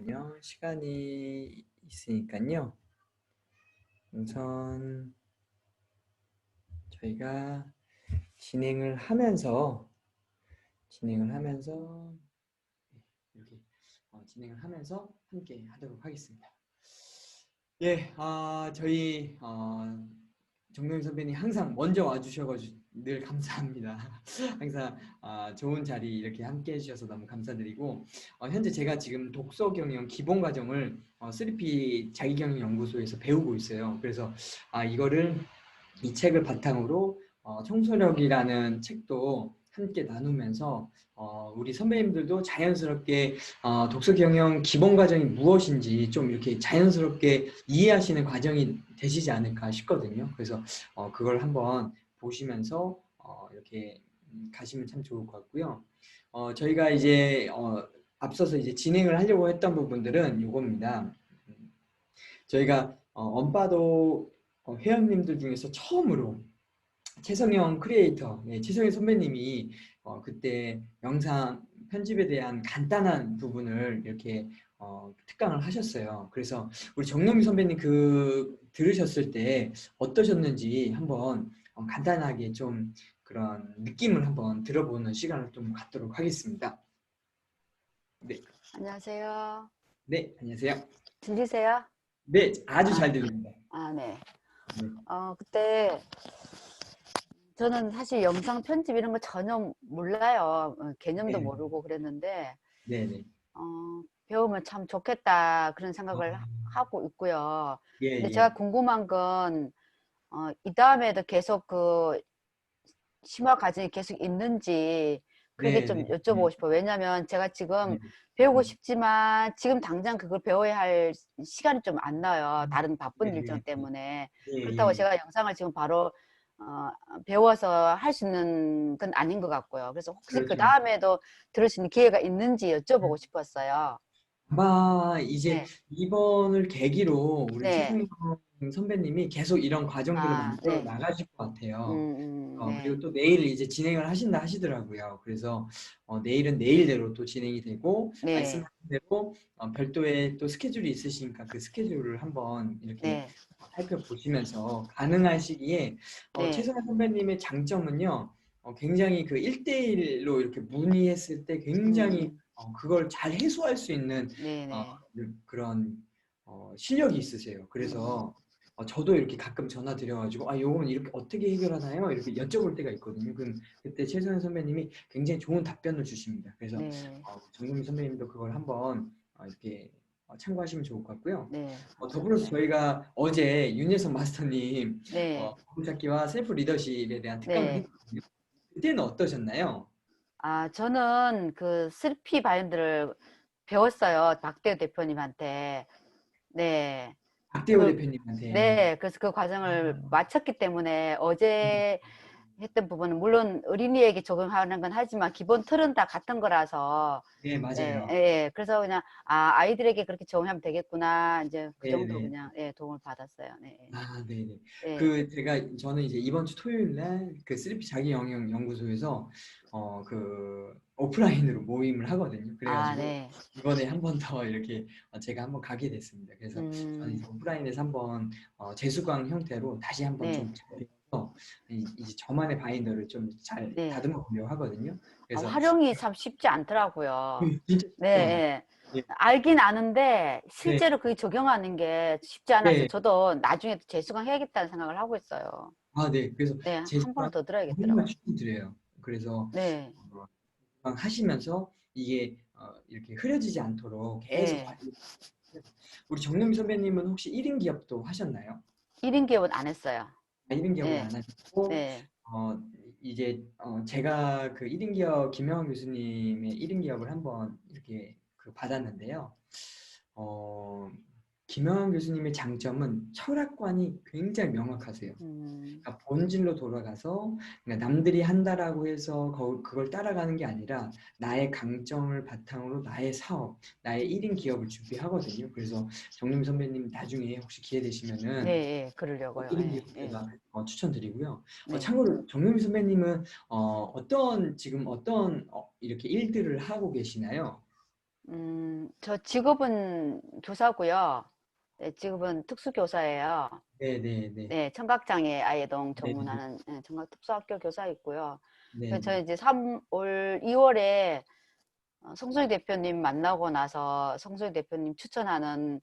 잠시만요. 시간이 있으니까요. 우선 저희가 진행을 하면서 이렇게 진행을 하면서 함께 하도록 하겠습니다. 예, 저희 정동희 선배님 항상 먼저 와주셔가지고 늘 감사합니다. 항상 좋은 자리 이렇게 함께 해주셔서 너무 감사드리고, 현재 제가 지금 독서 경영 기본 과정을 3P 자기경영 연구소에서 배우고 있어요. 그래서 이 책을 바탕으로 청소력이라는 책도 함께 나누면서 우리 선배님들도 자연스럽게 독서 경영 기본 과정이 무엇인지 좀 이렇게 자연스럽게 이해하시는 과정이 되시지 않을까 싶거든요. 그래서 그걸 한번 보시면서 이렇게 가시면 참 좋을 것 같고요. 저희가 이제 앞서서 이제 진행을 하려고 했던 부분들은 요겁니다. 저희가 언바도 회원님들 중에서 처음으로 최성영 크리에이터, 최성영 선배님이 그때 영상 편집에 대한 간단한 부분을 이렇게 특강을 하셨어요. 그래서 우리 정노미 선배님 그 들으셨을 때 어떠셨는지 한번 간단하게 좀 그런 느낌을 한번 들어보는 시간을 좀 갖도록 하겠습니다. 네, 안녕하세요. 네, 안녕하세요. 들리세요? 네, 아주 잘 들립니다. 네. 네, 그때 저는 사실 영상 편집 이런 거 전혀 몰라요. 개념도 네, 모르고 그랬는데 네, 네. 배우면 참 좋겠다 그런 아, 생각을 하고 있고요. 예, 근데 예. 제가 궁금한 건 이 다음에도 계속 그 심화 과정이 계속 있는지 그게 네, 좀 네, 네, 여쭤보고 싶어요. 왜냐면 제가 지금 네. 배우고 네. 싶지만 지금 당장 그걸 배워야 할 시간이 좀 안 나요. 다른 바쁜 일정 네, 때문에. 예, 그렇다고 예. 제가 영상을 지금 바로 어, 배워서 할 수 있는 건 아닌 것 같고요. 그래서 혹시 그 그렇죠. 다음에도 들을 수 있는 기회가 있는지 여쭤보고 싶었어요. 아마 이제 네, 이번을 계기로 우리 네, 최승용 선배님이 계속 이런 과정들을 만들어 네, 나가실 것 같아요. 네, 그리고 또 내일 이제 진행을 하신다 하시더라고요. 그래서 내일은 내일대로 또 진행이 되고 네, 말씀하신 대로 별도의 또 스케줄이 있으시니까 그 스케줄을 한번 이렇게 네, 살펴보시면서 가능한 시기에 네, 최승용 선배님의 장점은요. 굉장히 그 1대1로 이렇게 문의했을 때 굉장히 그걸 잘 해소할 수 있는 네, 어, 네, 그런 실력이 있으세요. 음, 그래서 저도 이렇게 가끔 전화 드려가지고 요건 이렇게 어떻게 해결하나요? 이렇게 여쭤볼 때가 있거든요. 그럼 그때 최소연 선배님이 굉장히 좋은 답변을 주십니다. 그래서 네, 정동민 선배님도 그걸 한번 이렇게 참고하시면 좋을 것 같고요. 네, 더불어서 감사합니다. 저희가 어제 윤예선 마스터님 네, 보물찾기와 셀프 리더십에 대한 특강을 네. 했거든요. 그때는 어떠셨나요? 저는 그 3P 바인드를 배웠어요. 박대우 대표님한테. 네. 박대호 그, 대표님한테. 네. 그래서 그 과정을 마쳤기 때문에 어제 했던 부분은 물론 어린이에게 적용하는 건 하지만 기본 틀은 다 같은 거라서 네, 예, 맞아요. 예. 그래서 그냥 아이들에게 그렇게 적용하면 되겠구나. 이제 그 정도 네네. 그냥 도움을 받았어요. 네. 네네. 네. 저는 이제 이번 주 토요일 날 그 3P 자기 영역 연구소에서 그 오프라인으로 모임을 하거든요. 그래가지고 네. 이번에 한 번 더 이렇게 제가 한번 가게 됐습니다. 그래서 저는 이제 음, 오프라인에서 한번 재수강 형태로 다시 한번 네. 좀 잘 배워서 이제 저만의 바인더를 좀 잘 네. 다듬어 보려고 하거든요. 그래서 활용이 참 쉽지 않더라고요. 진짜 네, 쉽죠. 예. 네, 알긴 아는데 네, 실제로 그게 적용하는 게 쉽지 않아서 네. 저도 나중에 재수강 해야겠다는 생각을 하고 있어요. 네. 그래서 네, 한 번은 재수강 더 정말 들어야겠더라고요. 추천드려요. 그래서 네, 하시면서 이게 이렇게 흐려지지 않도록 계속 네. 관리. 우리 정림미 선배님은 혹시 1인 기업도 하셨나요? 1인 기업은 안 했어요. 1인 기업을 네, 안 하셨고 네. 이제 제가 그 1인 기업 김영환 교수님의 1인 기업을 한번 이렇게 받았는데요. 어, 김영환 교수님의 장점은 철학관이 굉장히 명확하세요. 음, 그러니까 본질로 돌아가서 그러니까 남들이 한다라고 해서 그걸 따라가는 게 아니라 나의 강점을 바탕으로 나의 사업, 나의 1인 기업을 준비하거든요. 그래서 정림 선배님 나중에 혹시 기회 네, 되시면은 예, 그러려고요. 1인 예, 기업 예, 제가 추천드리고요. 네. 참고로 정림 선배님은 지금 어떤 이렇게 일들을 하고 계시나요? 저 직업은 교사고요. 네, 직업은 특수교사예요. 네네네. 네, 청각장애 아이동 네네. 전문하는 청각 특수학교 교사이고요. 그래서 저 네네. 이제 2월에 송소희 대표님 만나고 나서 송소희 대표님 추천하는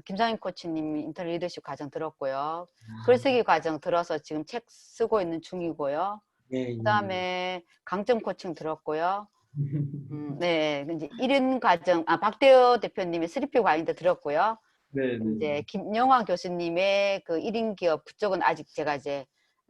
김상인 코치님 인터넷 리더십 과정 들었고요. 아, 글쓰기 과정 들어서 지금 책 쓰고 있는 중이고요. 예, 예, 그다음에 강점 코칭 들었고요. 예. 네, 이제 1인 과정, 박대호 대표님의 3P 과정도 들었고요. 네네. 이제 김영환 교수님의 그 1인 기업 그쪽은 아직 제가 이제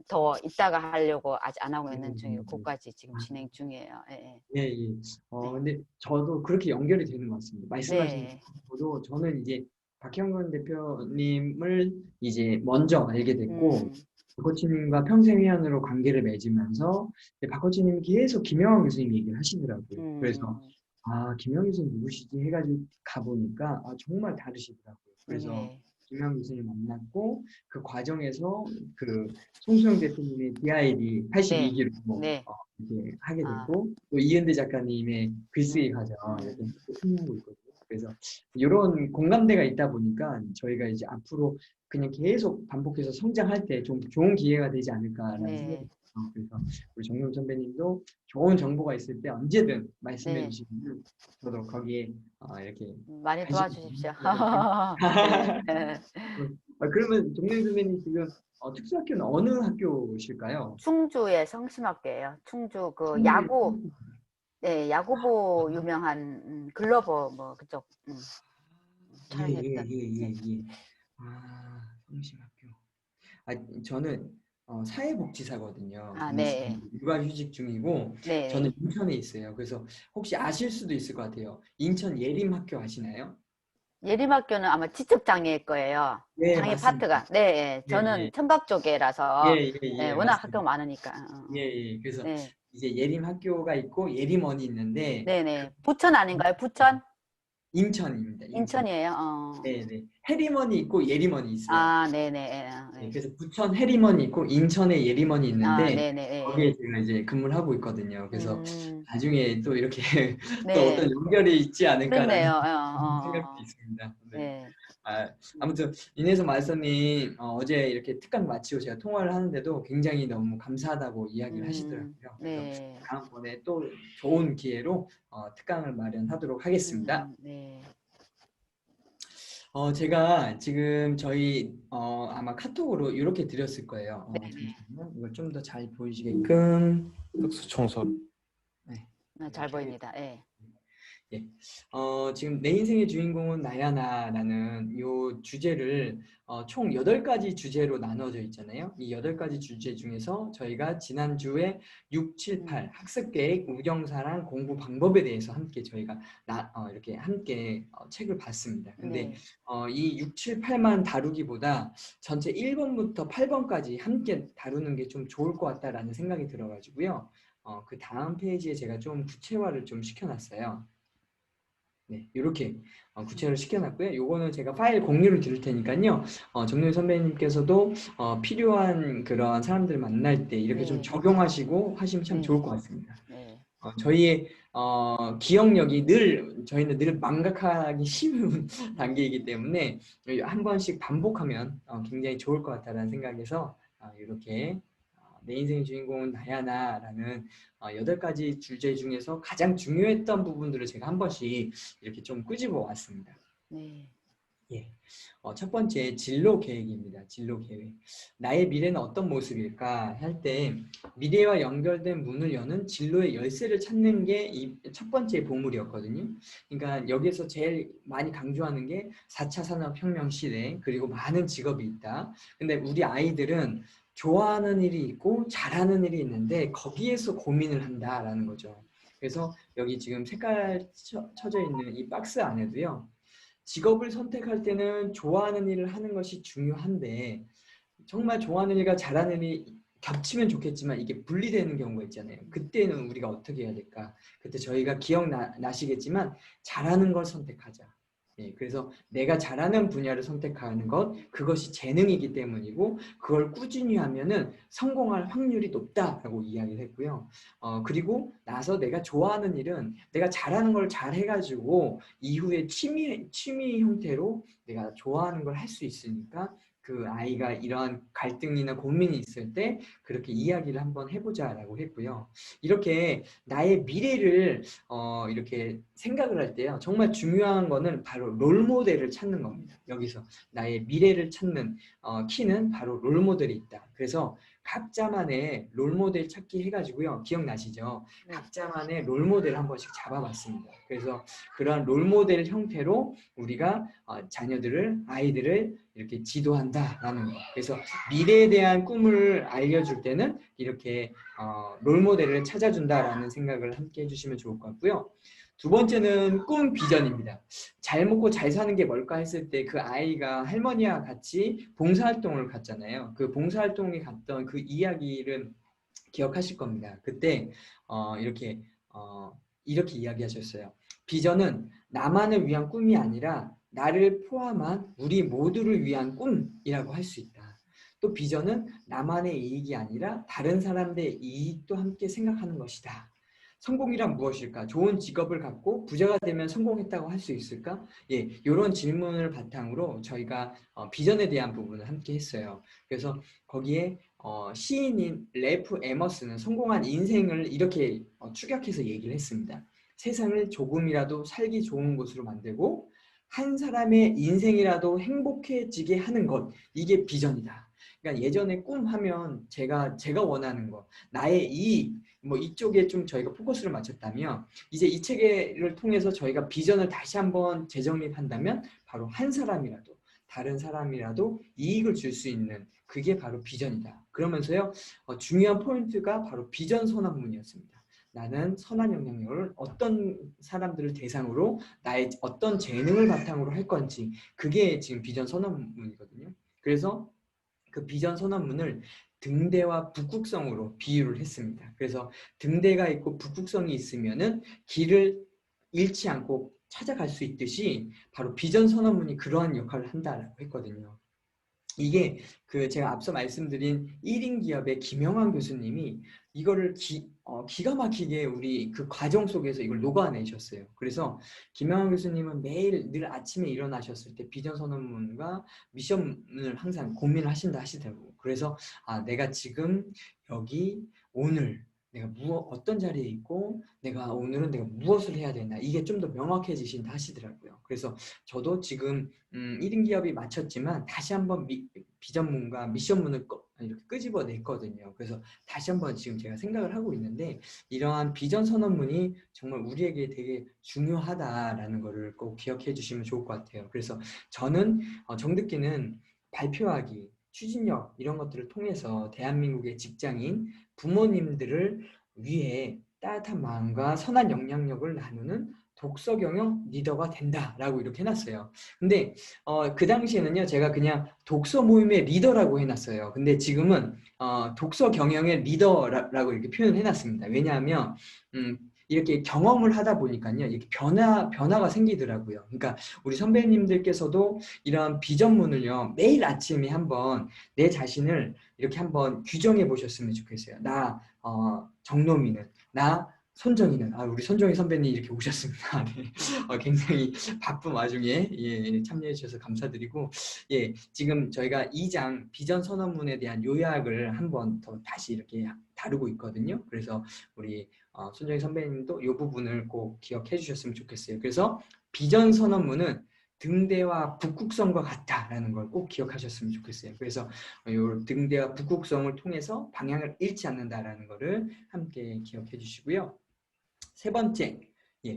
더 이따가 하려고 아직 안 하고 있는 중이고, 그까지 지금 진행 중이에요. 예, 예, 예. 예. 근데 저도 그렇게 연결이 되는 것 같습니다. 말씀하신 네. 저도 저는 이제 박형근 대표님을 이제 먼저 알게 됐고, 음, 박 코치님과 평생 회원으로 관계를 맺으면서 이제 박 코치님이 계속 김영환 교수님 얘기를 하시더라고요. 그래서 음, 김영환 교수님 누구시지 해가지고 가보니까 정말 다르시더라고요. 그래서 네, 김영환 교수님 만났고 그 과정에서 그 송수영 대표님의 DID 네, 82기로 네. 이렇게 하게 아, 됐고 또 이은대 작가님의 글쓰기 음, 과정 이렇게 음, 흥미하고 있거든요. 그래서 이런 공감대가 있다 보니까 저희가 이제 앞으로 그냥 계속 반복해서 성장할 때 좀 좋은 기회가 되지 않을까라는 생각이 네, 들어요. 그래서 우리 정용 선배님도 좋은 정보가 있을 때 언제든 말씀해 네. 주시면 저도 거기에 이렇게 많이 관심 도와주십시오. 있는 네. 그러면 정용 선배님 지금 특수학교는 어느 학교실까요? 충주의 성심학교예요. 충주 그 충주에 야구, 네, 야구부 유명한 글로버 뭐 그쪽 촬영했던. 네. 예예예예예. 성심학교. 저는 사회복지사거든요. 아, 근데 네, 지금 육아휴직 중이고 네, 저는 네. 인천에 있어요. 그래서 혹시 아실 수도 있을 것 같아요. 인천 예림학교 아시나요? 예림학교는 아마 지적장애일 거예요. 네, 장애 맞습니다. 파트가. 네, 네. 예, 저는 예. 청각 예, 쪽이라서 예, 네, 예, 워낙 학교가 맞습니다. 많으니까. 예, 예. 그래서 네, 이제 예림학교가 있고 예림원이 있는데 네, 네. 부천 아닌가요? 부천? 인천입니다. 인천. 인천이에요. 네, 네. 해림원이 있고 예림원이 있어요. 아, 네, 네, 네, 네. 그래서 부천 해림원이 있고 인천에 예림원이 아, 있는데 네, 네, 거기에 네. 제가 이제 근무를 하고 있거든요. 그래서 음, 나중에 또 이렇게 또 어떤 네. 연결이 있지 않을까라는 그렇네요. 생각도 있습니다. 네. 네. 아무튼 인혜성 마스터님 어제 이렇게 특강 마치고 제가 통화를 하는데도 굉장히 너무 감사하다고 이야기를 하시더라고요. 그래서 네. 다음번에 또 좋은 기회로 특강을 마련하도록 하겠습니다. 네. 제가 지금 저희 아마 카톡으로 이렇게 드렸을 거예요. 네네. 잠시만요. 이걸 좀 더 잘 보이시게끔 특수 청소. 네, 잘 이렇게 하겠습니다. 보입니다. 예. 예. 지금 내 인생의 주인공은 나야나라는 이 주제를 총 8가지 주제로 나눠져 있잖아요. 이 8가지 주제 중에서 저희가 지난주에 6, 7, 8 음, 학습 계획, 우정사랑, 공부 방법에 대해서 함께 저희가 이렇게 함께 책을 봤습니다. 근데 네. 이 6, 7, 8만 다루기보다 전체 1번부터 8번까지 함께 다루는 게 좀 좋을 것 같다라는 생각이 들어가지고요. 그 다음 페이지에 제가 좀 구체화를 좀 시켜놨어요. 네, 이렇게 구체화를 시켜놨고요. 요거는 제가 파일 공유를 드릴 테니까요. 정윤 선배님께서도 필요한 그런 사람들을 만날 때 이렇게 좀 네. 적용하시고 하시면 참 네. 좋을 것 같습니다. 네. 저희의 기억력이 저희는 늘 망각하기 쉬운 단계이기 때문에 한 번씩 반복하면 굉장히 좋을 것 같다라는 생각에서 이렇게 내 인생의 주인공은 나야나라는 8가지 주제 중에서 가장 중요했던 부분들을 제가 한 번씩 이렇게 좀 끄집어 왔습니다. 네. 예. 첫 번째 진로 계획입니다. 진로 계획. 나의 미래는 어떤 모습일까 할 때 미래와 연결된 문을 여는 진로의 열쇠를 찾는 게 이 첫 번째 보물이었거든요. 그러니까 여기서 제일 많이 강조하는 게 4차 산업혁명 시대 그리고 많은 직업이 있다. 근데 우리 아이들은 좋아하는 일이 있고 잘하는 일이 있는데 거기에서 고민을 한다라는 거죠. 그래서 여기 지금 색깔 쳐져 있는 이 박스 안에도요. 직업을 선택할 때는 좋아하는 일을 하는 것이 중요한데 정말 좋아하는 일과 잘하는 일이 겹치면 좋겠지만 이게 분리되는 경우가 있잖아요. 그때는 우리가 어떻게 해야 될까? 그때 저희가 기억나시겠지만 잘하는 걸 선택하자. 예, 그래서 내가 잘하는 분야를 선택하는 것, 그것이 재능이기 때문이고 그걸 꾸준히 하면은 성공할 확률이 높다라고 이야기를 했고요. 그리고 나서 내가 좋아하는 일은 내가 잘하는 걸 잘 해가지고 이후에 취미 형태로 내가 좋아하는 걸 할 수 있으니까 그 아이가 이러한 갈등이나 고민이 있을 때 그렇게 이야기를 한번 해보자라고 했고요. 이렇게 나의 미래를 이렇게 생각을 할 때요. 정말 중요한 거는 바로 롤모델을 찾는 겁니다. 여기서 나의 미래를 찾는 키는 바로 롤모델이 있다. 그래서 각자만의 롤모델 찾기 해가지고요. 기억나시죠? 네. 각자만의 롤모델을 한 번씩 잡아봤습니다. 그래서 그러한 롤모델 형태로 우리가 아이들을 이렇게 지도한다라는 거. 그래서 미래에 대한 꿈을 알려줄 때는 이렇게 롤모델을 찾아준다라는 생각을 함께 해주시면 좋을 것 같고요. 두 번째는 꿈 비전입니다. 잘 먹고 잘 사는 게 뭘까 했을 때 그 아이가 할머니와 같이 봉사활동을 갔잖아요. 그 봉사활동에 갔던 그 이야기를 기억하실 겁니다. 그때 이렇게 이렇게 이야기하셨어요. 비전은 나만을 위한 꿈이 아니라 나를 포함한 우리 모두를 위한 꿈이라고 할 수 있다. 또 비전은 나만의 이익이 아니라 다른 사람들의 이익도 함께 생각하는 것이다. 성공이란 무엇일까? 좋은 직업을 갖고 부자가 되면 성공했다고 할 수 있을까? 예, 이런 질문을 바탕으로 저희가 비전에 대한 부분을 함께 했어요. 그래서 거기에 시인인 래프 에머스는 성공한 인생을 이렇게 축약해서 얘기를 했습니다. 세상을 조금이라도 살기 좋은 곳으로 만들고 한 사람의 인생이라도 행복해지게 하는 것, 이게 비전이다. 그러니까 예전에 꿈 하면 제가 원하는 거, 나의 이익, 뭐 이쪽에 좀 저희가 포커스를 맞췄다면 이제 이 체계를 통해서 저희가 비전을 다시 한번 재정립한다면 바로 한 사람이라도 다른 사람이라도 이익을 줄 수 있는 그게 바로 비전이다. 그러면서요 중요한 포인트가 바로 비전 선언문이었습니다. 나는 선한 영향력을 어떤 사람들을 대상으로 나의 어떤 재능을 바탕으로 할 건지 그게 지금 비전 선언문이거든요. 그래서 그 비전 선언문을 등대와 북극성으로 비유를 했습니다. 그래서 등대가 있고 북극성이 있으면은 길을 잃지 않고 찾아갈 수 있듯이 바로 비전 선언문이 그러한 역할을 한다라고 했거든요. 이게 그 제가 앞서 말씀드린 1인 기업의 김영환 교수님이 이거를 기가 막히게 우리 그 과정 속에서 이걸 녹아내셨어요. 그래서 김영환 교수님은 매일 늘 아침에 일어나셨을 때 비전 선언문과 미션을 항상 고민을 하신다 하시더라고요. 그래서 내가 지금 여기 오늘 내가 어떤 자리에 있고 오늘은 내가 무엇을 해야 되나 이게 좀 더 명확해지신다 하시더라고요. 그래서 저도 지금 1인 기업이 마쳤지만 다시 한번 비전문과 미션문을 이렇게 끄집어냈거든요. 그래서 다시 한번 지금 제가 생각을 하고 있는데 이러한 비전 선언문이 정말 우리에게 되게 중요하다라는 것을 꼭 기억해 주시면 좋을 것 같아요. 그래서 저는 정듣기는 발표하기, 추진력 이런 것들을 통해서 대한민국의 직장인 부모님들을 위해 따뜻한 마음과 선한 영향력을 나누는 독서 경영 리더가 된다라고 이렇게 해놨어요. 근데 그 당시에는요 제가 그냥 독서 모임의 리더라고 해놨어요. 근데 지금은 독서 경영의 리더라고 이렇게 표현을 해놨습니다. 왜냐하면 이렇게 경험을 하다 보니까요 이렇게 변화가 생기더라고요. 그러니까 우리 선배님들께서도 이런 비전문을요 매일 아침에 한번 내 자신을 이렇게 한번 규정해 보셨으면 좋겠어요. 나 정노미는, 나 손정희는, 우리 손정희 선배님 이렇게 오셨습니다. 네. 굉장히 바쁜 와중에 참여해 주셔서 감사드리고, 지금 저희가 2장 비전 선언문에 대한 요약을 한번 더 다시 이렇게 다루고 있거든요. 그래서 우리 손정희 선배님도 이 부분을 꼭 기억해 주셨으면 좋겠어요. 그래서 비전 선언문은 등대와 북극성과 같다라는 걸 꼭 기억하셨으면 좋겠어요. 그래서 이 등대와 북극성을 통해서 방향을 잃지 않는다라는 것을 함께 기억해 주시고요. 세 번째,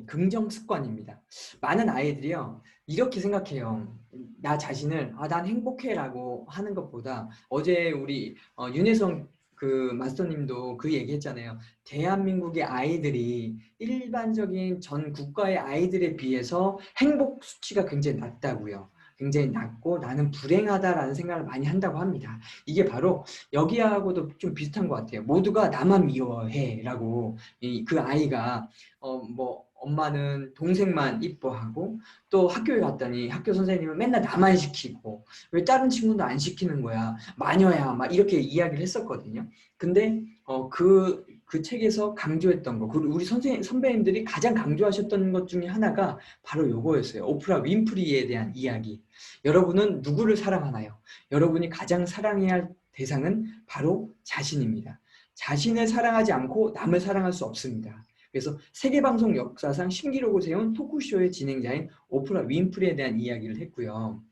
긍정 습관입니다. 많은 아이들이요 이렇게 생각해요. 나 자신을 난 행복해라고 하는 것보다 어제 우리 윤혜성 그 마스터님도 그 얘기했잖아요. 대한민국의 아이들이 일반적인 전 국가의 아이들에 비해서 행복 수치가 굉장히 낮다고요. 굉장히 낮고 나는 불행하다라는 생각을 많이 한다고 합니다. 이게 바로 여기하고도 좀 비슷한 것 같아요. 모두가 나만 미워해라고 그 아이가 엄마는 동생만 이뻐하고 또 학교에 갔더니 학교 선생님은 맨날 나만 시키고 왜 다른 친구도 안 시키는 거야? 마녀야 막 이렇게 이야기를 했었거든요. 근데 그 책에서 강조했던 거, 그리고 우리 선배님들이 가장 강조하셨던 것 중에 하나가 바로 요거였어요. 오프라 윈프리에 대한 이야기. 여러분은 누구를 사랑하나요? 여러분이 가장 사랑해야 할 대상은 바로 자신입니다. 자신을 사랑하지 않고 남을 사랑할 수 없습니다. 그래서 세계방송 역사상 신기록을 세운 토크쇼의 진행자인 오프라 윈프리에 대한 이야기를 했고요.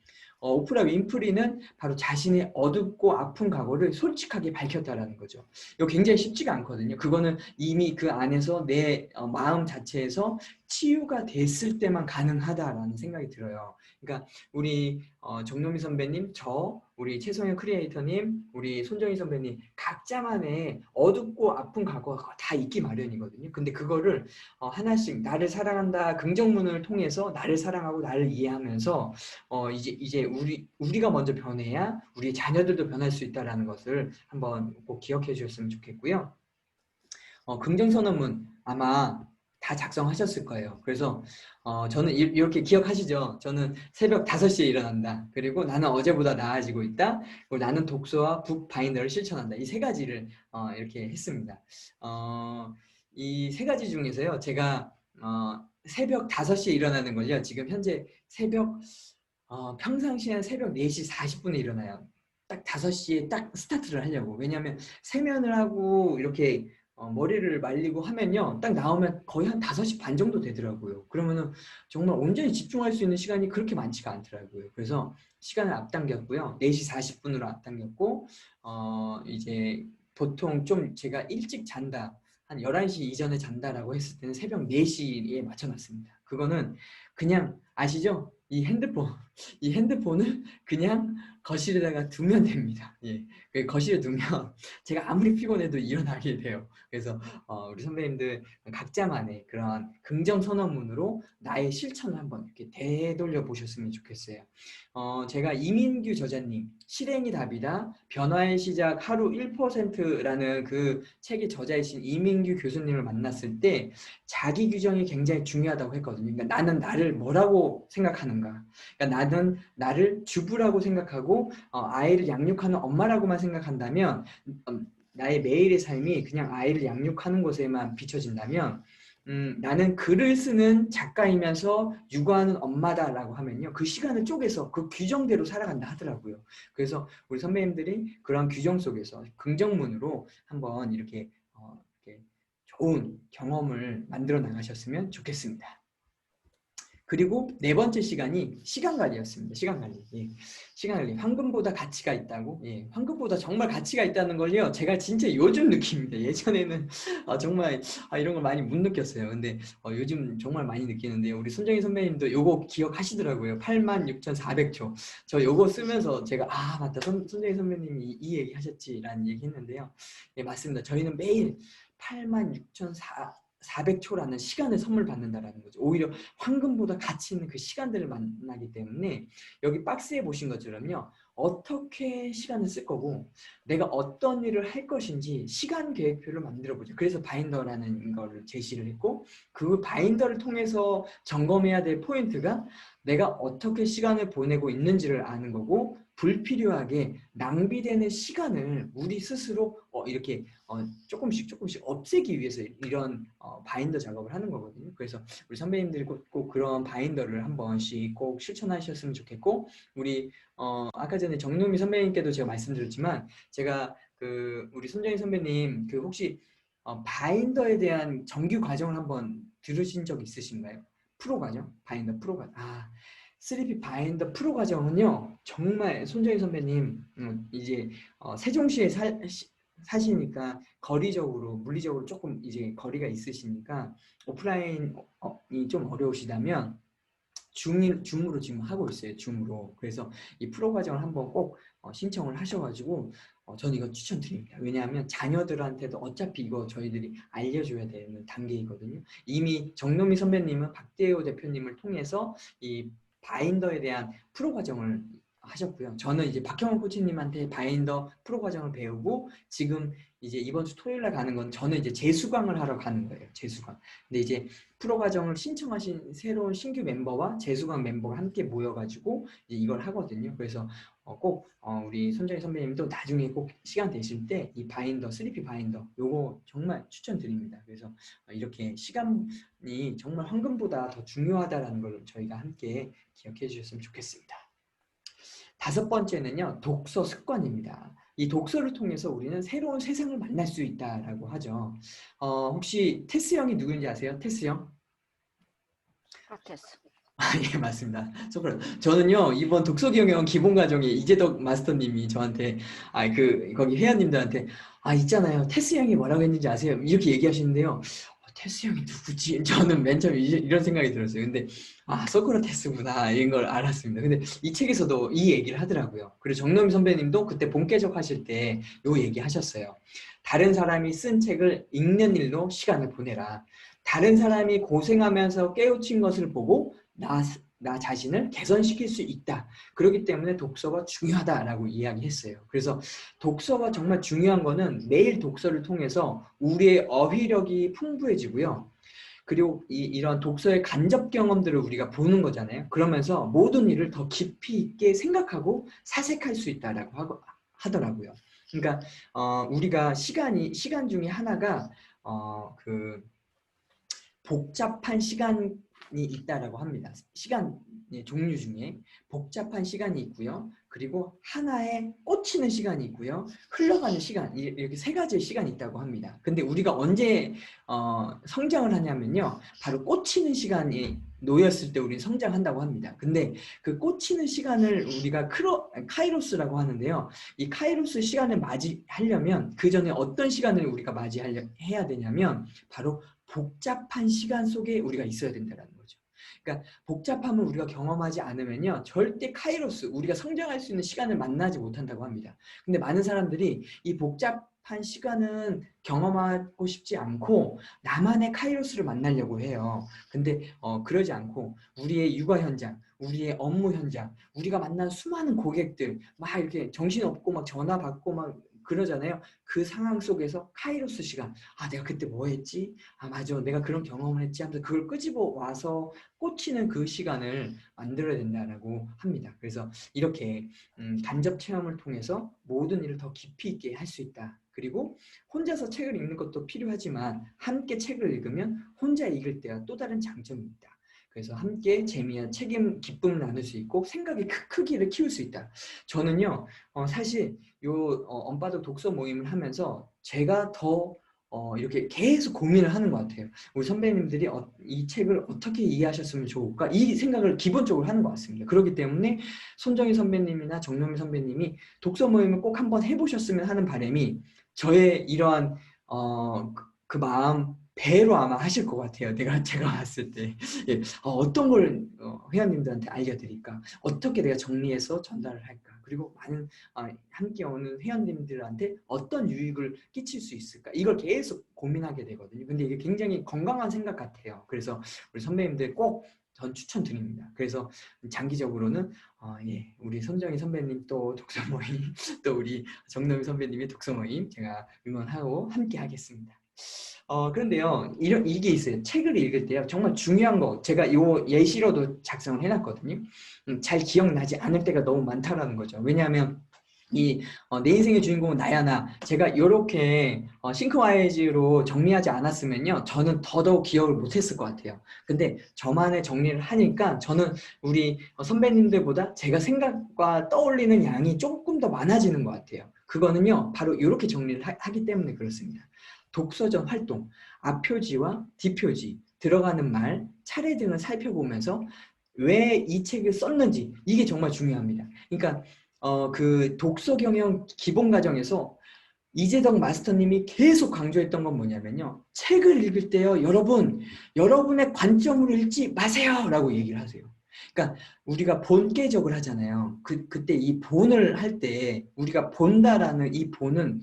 오프라 윈프리는 바로 자신의 어둡고 아픈 과거를 솔직하게 밝혔다라는 거죠. 이거 굉장히 쉽지가 않거든요. 그거는 이미 그 안에서 내 마음 자체에서 치유가 됐을 때만 가능하다라는 생각이 들어요. 그러니까 우리 정노미 선배님, 우리 최성현 크리에이터님, 우리 손정희 선배님 각자만의 어둡고 아픈 과거가 다 있기 마련이거든요. 근데 그거를 하나씩 나를 사랑한다 긍정문을 통해서 나를 사랑하고 나를 이해하면서 이제 우리가 먼저 변해야 우리 자녀들도 변할 수 있다라는 것을 한번 꼭 기억해 주셨으면 좋겠고요. 긍정선언문 아마 다 작성하셨을 거예요. 그래서 저는 이렇게 기억하시죠? 저는 새벽 5시에 일어난다. 그리고 나는 어제보다 나아지고 있다. 그리고 나는 독서와 북 바인더를 실천한다. 이 세 가지를 이렇게 했습니다. 이 세 가지 중에서요. 제가 새벽 5시에 일어나는 걸요. 지금 현재 평상시엔 새벽 4시 40분에 일어나요. 딱 5시에 딱 스타트를 하려고. 왜냐하면 세면을 하고 이렇게 머리를 말리고 하면요. 딱 나오면 거의 한 5시 반 정도 되더라고요. 그러면은 정말 온전히 집중할 수 있는 시간이 그렇게 많지가 않더라고요. 그래서 시간을 앞당겼고요. 4시 40분으로 앞당겼고, 이제 보통 좀 제가 일찍 잔다. 한 11시 이전에 잔다라고 했을 때는 새벽 4시에 맞춰놨습니다. 그거는 그냥 아시죠? 이 핸드폰을 그냥 거실에다가 두면 됩니다. 예. 거실에 두면 제가 아무리 피곤해도 일어나게 돼요. 그래서 우리 선배님들 각자만의 그런 긍정 선언문으로 나의 실천을 한번 이렇게 되돌려 보셨으면 좋겠어요. 제가 이민규 저자님 실행이 답이다. 변화의 시작 하루 1%라는 그 책의 저자이신 이민규 교수님을 만났을 때 자기 규정이 굉장히 중요하다고 했거든요. 그러니까 나는 나를 뭐라고 생각하는가? 그러니까 나는 나를 주부라고 생각하고 아이를 양육하는 엄마라고만 생각한다면 나의 매일의 삶이 그냥 아이를 양육하는 것에만 비춰진다면 나는 글을 쓰는 작가이면서 육아하는 엄마다라고 하면요. 그 시간을 쪼개서 그 규정대로 살아간다 하더라고요. 그래서 우리 선배님들이 그런 규정 속에서 긍정문으로 한번 이렇게 좋은 경험을 만들어 나가셨으면 좋겠습니다. 그리고 네 번째 시간이 시간관리였습니다. 시간관리. 예. 시간관리. 황금보다 가치가 있다고? 예. 황금보다 정말 가치가 있다는 걸요. 제가 진짜 요즘 느낍니다. 예전에는 정말 이런 걸 많이 못 느꼈어요. 근데 요즘 정말 많이 느끼는데요. 우리 손정희 선배님도 요거 기억하시더라고요. 86,400초. 저 요거 쓰면서 제가 맞다. 손정희 선배님이 이 얘기 하셨지라는 얘기 했는데요. 예, 맞습니다. 저희는 매일 86,400초라는 시간을 선물 받는다라는 거죠. 오히려 황금보다 가치 있는 그 시간들을 만나기 때문에 여기 박스에 보신 것처럼요. 어떻게 시간을 쓸 거고 내가 어떤 일을 할 것인지 시간 계획표를 만들어 보죠. 그래서 바인더라는 거를 제시를 했고 그 바인더를 통해서 점검해야 될 포인트가 내가 어떻게 시간을 보내고 있는지를 아는 거고 불필요하게 낭비되는 시간을 우리 스스로 이렇게 조금씩 없애기 위해서 이런 바인더 작업을 하는 거거든요. 그래서 우리 선배님들이 꼭 그런 바인더를 한 번씩 꼭 실천하셨으면 좋겠고 우리 아까 전에 정노미 선배님께도 제가 말씀드렸지만 제가 우리 손정희 선배님 혹시 바인더에 대한 정규 과정을 한번 들으신 적 있으신가요? 프로 과정? 바인더 프로 과정. 3P 바인더 프로 과정은요. 정말 손정희 선배님 이제 세종시에 사시니까 거리적으로 물리적으로 조금 이제 거리가 있으시니까 오프라인이 좀 어려우시다면 줌으로 지금 하고 있어요. 줌으로. 그래서 이 프로 과정을 한번 꼭 신청을 하셔가지고 저는 이거 추천드립니다. 왜냐하면 자녀들한테도 어차피 이거 저희들이 알려줘야 되는 단계이거든요. 이미 정노미 선배님은 박대호 대표님을 통해서 이 바인더에 대한 프로 과정을 하셨고요. 저는 이제 박형원 코치님한테 바인더 프로 과정을 배우고 지금 이제 이번 주 토요일 날 가는 건 저는 이제 재수강을 하러 가는 거예요. 재수강. 근데 이제 프로 과정을 신청하신 새로운 신규 멤버와 재수강 멤버가 함께 모여가지고 이제 이걸 하거든요. 그래서 꼭 우리 손정희 선배님도 나중에 꼭 시간 되실 때 이 바인더, 3P 바인더 요거 정말 추천드립니다. 그래서 이렇게 시간이 정말 황금보다 더 중요하다라는 걸 저희가 함께 기억해 주셨으면 좋겠습니다. 5번째는요, 독서 습관입니다. 이 독서를 통해서 우리는 새로운 세상을 만날 수 있다라고 하죠. 혹시 테스 형이 누구인지 아세요? 테스 형? 소크라테스. 예, 맞습니다. 저는요, 이번 독서 경영 기본 과정에 이재덕 마스터님이 저한테, 거기 회원님들한테, 있잖아요. 테스 형이 뭐라고 했는지 아세요? 이렇게 얘기하시는데요. 테스 형이 누구지? 저는 맨 처음에 이런 생각이 들었어요. 근데, 소크라테스구나. 이런 걸 알았습니다. 근데 이 책에서도 이 얘기를 하더라고요. 그리고 정노미 선배님도 그때 본개적 하실 때 요 얘기 하셨어요. 다른 사람이 쓴 책을 읽는 일로 시간을 보내라. 다른 사람이 고생하면서 깨우친 것을 보고 나 자신을 개선시킬 수 있다. 그렇기 때문에 독서가 중요하다라고 이야기했어요. 그래서 독서가 정말 중요한 거는 매일 독서를 통해서 우리의 어휘력이 풍부해지고요. 그리고 이런 독서의 간접 경험들을 우리가 보는 거잖아요. 그러면서 모든 일을 더 깊이 있게 생각하고 사색할 수 있다라고 하더라고요. 그러니까 우리가 시간 중에 하나가 그 복잡한 시간이 있다라고 합니다. 시간 종류 중에 복잡한 시간이 있고요. 그리고 하나에 꽂히는 시간이 있고요. 흘러가는 시간, 이렇게 3가지의 시간이 있다고 합니다. 근데 우리가 언제 성장을 하냐면요. 바로 꽂히는 시간이 놓였을 때 우리는 성장한다고 합니다. 근데 그 꽂히는 시간을 우리가 카이로스라고 하는데요. 이 카이로스 시간을 맞이하려면 그 전에 어떤 시간을 우리가 맞이해야 되냐면 바로 복잡한 시간 속에 우리가 있어야 된다는 거죠. 그러니까 복잡함을 우리가 경험하지 않으면요. 절대 카이로스, 우리가 성장할 수 있는 시간을 만나지 못한다고 합니다. 근데 많은 사람들이 이 복잡한 시간은 경험하고 싶지 않고 나만의 카이로스를 만나려고 해요. 근데 그러지 않고 우리의 육아 현장, 우리의 업무 현장, 우리가 만난 수많은 고객들 막 이렇게 정신없고 막 전화 받고 막 그러잖아요. 그 상황 속에서 카이로스 시간. 내가 그때 뭐 했지? 맞아. 내가 그런 경험을 했지 하면서 그걸 끄집어 와서 꽂히는 그 시간을 만들어야 된다고 합니다. 그래서 이렇게 간접 체험을 통해서 모든 일을 더 깊이 있게 할 수 있다. 그리고 혼자서 책을 읽는 것도 필요하지만 함께 책을 읽으면 혼자 읽을 때와 또 다른 장점이 있다. 그래서 함께 재미와 책임, 기쁨을 나눌 수 있고 생각의 크기를 키울 수 있다. 저는요, 사실 언바둑 독서 모임을 하면서 제가 더 이렇게 계속 고민을 하는 것 같아요. 우리 선배님들이 이 책을 어떻게 이해하셨으면 좋을까? 이 생각을 기본적으로 하는 것 같습니다. 그렇기 때문에 손정희 선배님이나 정노미 선배님이 독서 모임을 꼭 한번 해보셨으면 하는 바람이 저의 이러한 그 마음 배로 아마 하실 것 같아요. 제가 봤을 때 예, 어떤 걸 회원님들한테 알려드릴까? 어떻게 내가 정리해서 전달을 할까? 그리고 많은 함께 오는 회원님들한테 어떤 유익을 끼칠 수 있을까? 이걸 계속 고민하게 되거든요. 근데 이게 굉장히 건강한 생각 같아요. 그래서 우리 선배님들 꼭 전 추천드립니다. 그래서 장기적으로는 우리 손정희 선배님 또 독서 모임, 또 우리 정노미 선배님의 독서 모임 제가 응원하고 함께 하겠습니다. 그런데요, 이게 있어요. 책을 읽을 때요, 정말 중요한 거, 제가 요 예시로도 작성을 해놨거든요. 잘 기억나지 않을 때가 너무 많다라는 거죠. 왜냐하면, 내 인생의 주인공은 나야 나. 제가 이렇게 싱크와이즈로 정리하지 않았으면요, 저는 더더욱 기억을 못했을 것 같아요. 근데 저만의 정리를 하니까 저는 우리 선배님들보다 제가 생각과 떠올리는 양이 조금 더 많아지는 것 같아요. 그거는요, 바로 이렇게 정리를 하기 때문에 그렇습니다. 독서전 활동, 앞표지와 뒷표지, 들어가는 말, 차례 등을 살펴보면서 왜 이 책을 썼는지, 이게 정말 중요합니다. 그러니까 그 독서 경영 기본 과정에서 이재덕 마스터님이 계속 강조했던 건 뭐냐면요. 책을 읽을 때요, 여러분의 관점으로 읽지 마세요! 라고 얘기를 하세요. 그러니까 우리가 본계적을 하잖아요. 그때 이 본을 할 때 우리가 본다라는 이 본은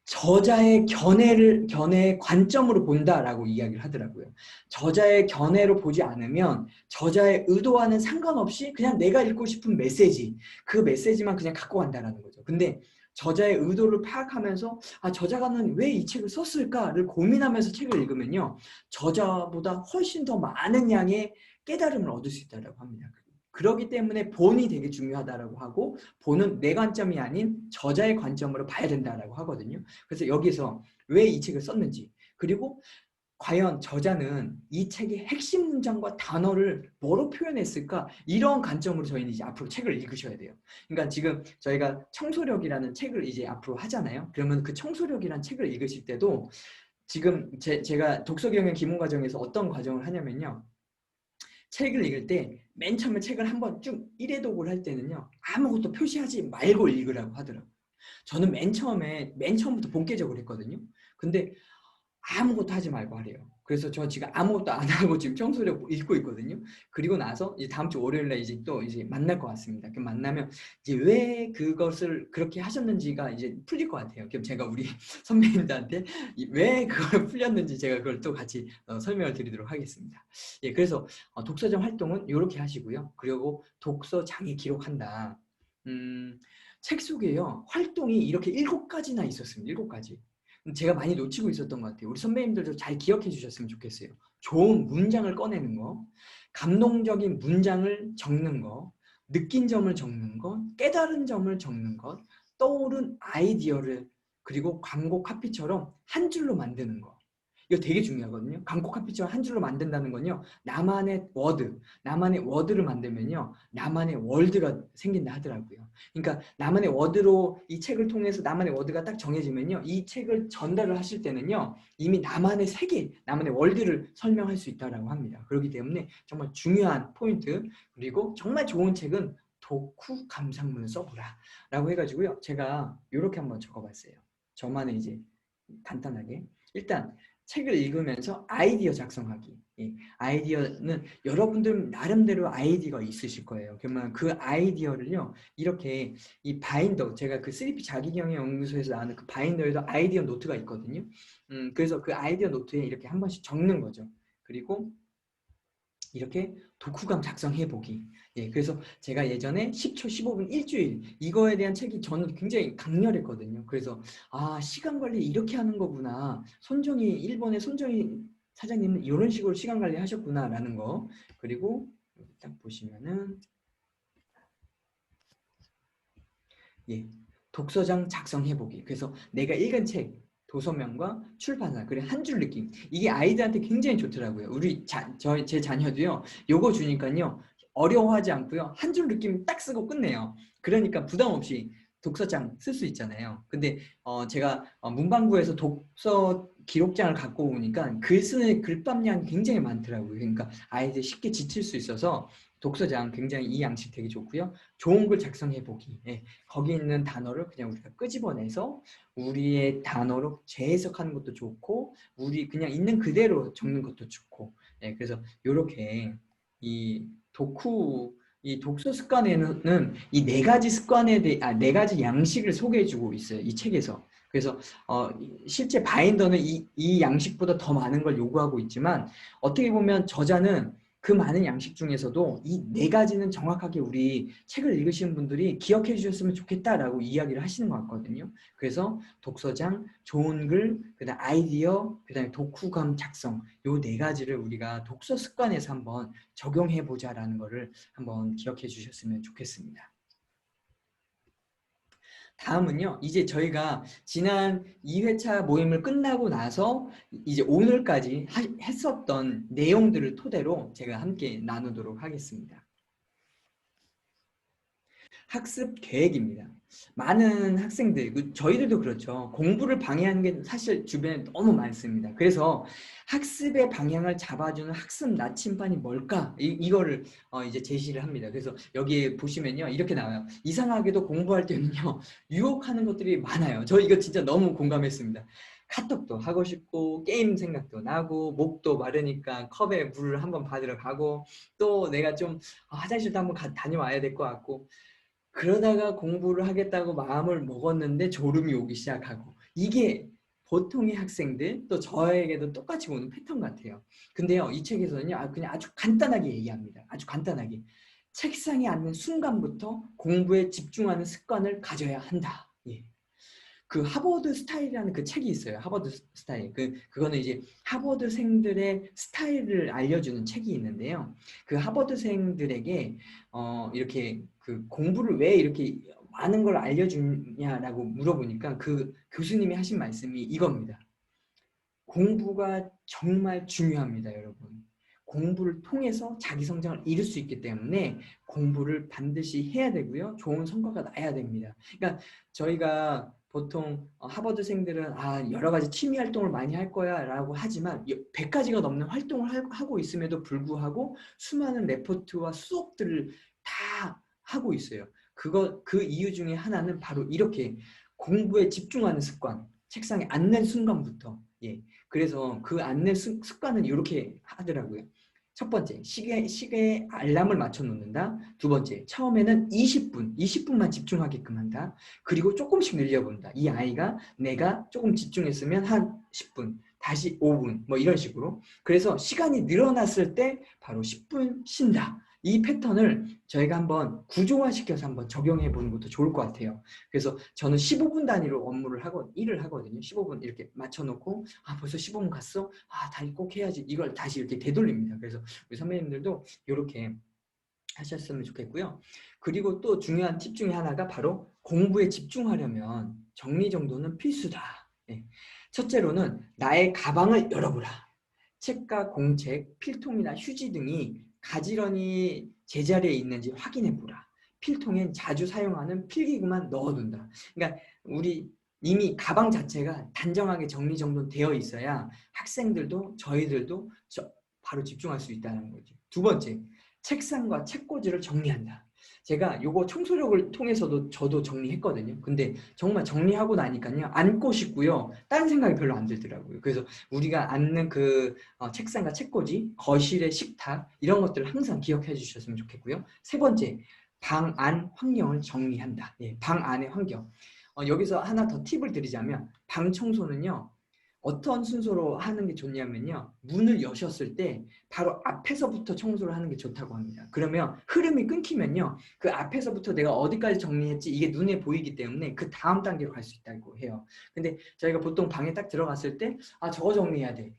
저자의 견해의 관점으로 본다라고 이야기를 하더라고요. 저자의 견해로 보지 않으면 저자의 의도와는 상관없이 그냥 내가 읽고 싶은 메시지, 그 메시지만 그냥 갖고 간다라는 거죠. 근데 저자의 의도를 파악하면서 저자가는 왜 이 책을 썼을까를 고민하면서 책을 읽으면요. 저자보다 훨씬 더 많은 양의 깨달음을 얻을 수 있다고 합니다. 그렇기 때문에 본이 되게 중요하다라고 하고 본은 내 관점이 아닌 저자의 관점으로 봐야 된다라고 하거든요. 그래서 여기서 왜 이 책을 썼는지 그리고 과연 저자는 이 책의 핵심 문장과 단어를 뭐로 표현했을까? 이런 관점으로 저희는 이제 앞으로 책을 읽으셔야 돼요. 그러니까 지금 저희가 청소력이라는 책을 이제 앞으로 하잖아요. 그러면 그 청소력이라는 책을 읽으실 때도 지금 제가 독서경영 기본 과정에서 어떤 과정을 하냐면요. 책을 읽을 때 맨 처음에 책을 한번 쭉 1회독을 할 때는요. 아무것도 표시하지 말고 읽으라고 하더라고요. 저는 맨 처음부터 본격적으로 했거든요. 근데 아무것도 하지 말고 하래요. 그래서 저 지금 아무것도 안 하고 지금 청소력 읽고 있거든요. 그리고 나서 이제 다음 주 월요일날 이제 또 이제 만날 것 같습니다. 그럼 만나면 이제 왜 그것을 그렇게 하셨는지가 이제 풀릴 것 같아요. 그럼 제가 우리 선배님들한테 왜 그걸 풀렸는지 제가 그걸 또 같이 설명을 드리도록 하겠습니다. 예, 그래서 독서장 활동은 이렇게 하시고요. 그리고 독서장에 기록한다. 책 속에요. 활동이 이렇게 7가지나 있었습니다. 7가지. 제가 많이 놓치고 있었던 것 같아요. 우리 선배님들도 잘 기억해 주셨으면 좋겠어요. 좋은 문장을 꺼내는 거, 감동적인 문장을 적는 거, 느낀 점을 적는 것, 깨달은 점을 적는 것, 떠오른 아이디어를 그리고 광고 카피처럼 한 줄로 만드는 거. 이거 되게 중요하거든요. 광고 카피처럼 한 줄로 만든다는 건요. 나만의 워드를 만들면요. 나만의 월드가 생긴다 하더라고요. 그러니까 나만의 워드로 이 책을 통해서 나만의 워드가 딱 정해지면요. 이 책을 전달을 하실 때는요. 이미 나만의 세계, 나만의 월드를 설명할 수 있다고 합니다. 그렇기 때문에 정말 중요한 포인트 그리고 정말 좋은 책은 독후 감상문을 써보라 라고 해가지고요. 제가 이렇게 한번 적어봤어요. 저만의 이제 간단하게 일단 책을 읽으면서 아이디어 작성하기. 아이디어는 여러분들 나름대로 아이디어가 있으실 거예요. 그러면 그 아이디어를요. 이렇게 이 바인더 제가 그 3P 자기경영 연구소에서 나오는 그 바인더에도 아이디어 노트가 있거든요. 그래서 그 아이디어 노트에 이렇게 한 번씩 적는 거죠. 그리고 이렇게 독후감 작성해보기. 예, 그래서 제가 예전에 10초, 15분, 일주일 이거에 대한 책이 저는 굉장히 강렬했거든요. 그래서 시간 관리 이렇게 하는 거구나. 일본의 손정희 사장님은 이런 식으로 시간 관리 하셨구나라는 거. 그리고 딱 보시면은 예, 독서장 작성해보기. 그래서 내가 읽은 책, 도서명과 출판사, 그리고 한 줄 느낌. 이게 아이들한테 굉장히 좋더라고요. 제 자녀도요, 요거 주니까요, 어려워하지 않고요, 한 줄 느낌 딱 쓰고 끝내요. 그러니까 부담 없이 독서장 쓸 수 있잖아요. 근데 제가 문방구에서 독서 기록장을 갖고 오니까 글 쓰는 글밥량이 굉장히 많더라고요. 그러니까 아이들 쉽게 지칠 수 있어서 독서장 굉장히 이 양식 되게 좋고요. 좋은 글 작성해보기. 예. 거기 있는 단어를 그냥 우리가 끄집어내서 우리의 단어로 재해석하는 것도 좋고 우리 그냥 있는 그대로 적는 것도 좋고 그래서 이렇게 이 이 독서 습관에는 이 4가지 습관에 대해 4가지 양식을 소개해주고 있어요. 이 책에서. 그래서 실제 바인더는 이 양식보다 더 많은 걸 요구하고 있지만 어떻게 보면 저자는 그 많은 양식 중에서도 이 4가지는 정확하게 우리 책을 읽으시는 분들이 기억해 주셨으면 좋겠다라고 이야기를 하시는 것 같거든요. 그래서 독서장, 좋은 글, 그다음 아이디어, 그다음에 독후감 작성 요 4가지를 우리가 독서 습관에서 한번 적용해 보자라는 거를 한번 기억해 주셨으면 좋겠습니다. 다음은요. 이제 저희가 지난 2회차 모임을 끝나고 나서 이제 오늘까지 했었던 내용들을 토대로 제가 함께 나누도록 하겠습니다. 학습 계획입니다. 많은 학생들, 저희들도 그렇죠. 공부를 방해하는 게 사실 주변에 너무 많습니다. 그래서 학습의 방향을 잡아주는 학습 나침반이 뭘까? 이거를 이제 제시를 합니다. 그래서 여기에 보시면요. 이렇게 나와요. 이상하게도 공부할 때는요. 유혹하는 것들이 많아요. 저 이거 진짜 너무 공감했습니다. 카톡도 하고 싶고 게임 생각도 나고 목도 마르니까 컵에 물을 한번 받으러 가고 또 내가 좀 화장실도 한번 다녀와야 될 것 같고 그러다가 공부를 하겠다고 마음을 먹었는데 졸음이 오기 시작하고 이게 보통의 학생들 또 저에게도 똑같이 오는 패턴 같아요. 근데요, 이 책에서는요, 그냥 아주 간단하게 얘기합니다. 아주 간단하게. 책상에 앉는 순간부터 공부에 집중하는 습관을 가져야 한다. 예. 그 하버드 스타일이라는 그 책이 있어요. 하버드 스타일. 그거는 이제 하버드생들의 스타일을 알려주는 책이 있는데요. 그 하버드생들에게 이렇게 그 공부를 왜 이렇게 많은 걸 알려주냐라고 물어보니까 그 교수님이 하신 말씀이 이겁니다. 공부가 정말 중요합니다, 여러분. 공부를 통해서 자기 성장을 이룰 수 있기 때문에 공부를 반드시 해야 되고요. 좋은 성과가 나야 됩니다. 그러니까 저희가 보통 하버드생들은 여러 가지 취미 활동을 많이 할 거야 라고 하지만 100가지가 넘는 활동을 하고 있음에도 불구하고 수많은 레포트와 수업들을 다 하고 있어요. 그 이유 중에 하나는 바로 이렇게 공부에 집중하는 습관, 책상에 앉는 순간부터. 예. 그래서 그 앉는 습관은 이렇게 하더라고요. 첫 번째, 시계에 알람을 맞춰 놓는다. 두 번째, 처음에는 20분만 집중하게끔 한다. 그리고 조금씩 늘려본다. 이 아이가 내가 조금 집중했으면 한 10분, 다시 5분, 뭐 이런 식으로. 그래서 시간이 늘어났을 때 바로 10분 쉰다. 이 패턴을 저희가 한번 구조화시켜서 한번 적용해 보는 것도 좋을 것 같아요. 그래서 저는 15분 단위로 일을 하거든요. 15분 이렇게 맞춰놓고 벌써 15분 갔어? 다시 꼭 해야지. 이걸 다시 이렇게 되돌립니다. 그래서 우리 선배님들도 이렇게 하셨으면 좋겠고요. 그리고 또 중요한 팁 중에 하나가 바로 공부에 집중하려면 정리정돈은 필수다. 네. 첫째로는 나의 가방을 열어보라. 책과 공책, 필통이나 휴지 등이 가지런히 제자리에 있는지 확인해보라. 필통엔 자주 사용하는 필기구만 넣어둔다. 그러니까 우리 이미 가방 자체가 단정하게 정리정돈되어 있어야 학생들도 저희들도 바로 집중할 수 있다는 거죠. 두 번째, 책상과 책꽂이를 정리한다. 제가 요거 청소력을 통해서도 저도 정리했거든요. 근데 정말 정리하고 나니까요, 앉고 싶고요, 다른 생각이 별로 안 들더라고요. 그래서 우리가 앉는 그 책상과 책꽂이, 거실의 식탁 이런 것들을 항상 기억해 주셨으면 좋겠고요. 세 번째, 방 안 환경을 정리한다. 예, 방 안의 환경. 여기서 하나 더 팁을 드리자면 방 청소는요, 어떤 순서로 하는 게 좋냐면요, 문을 여셨을 때 바로 앞에서부터 청소를 하는 게 좋다고 합니다. 그러면 흐름이 끊기면요, 그 앞에서부터 내가 어디까지 정리했지 이게 눈에 보이기 때문에 그 다음 단계로 갈 수 있다고 해요. 근데 저희가 보통 방에 딱 들어갔을 때 저거 정리해야 돼,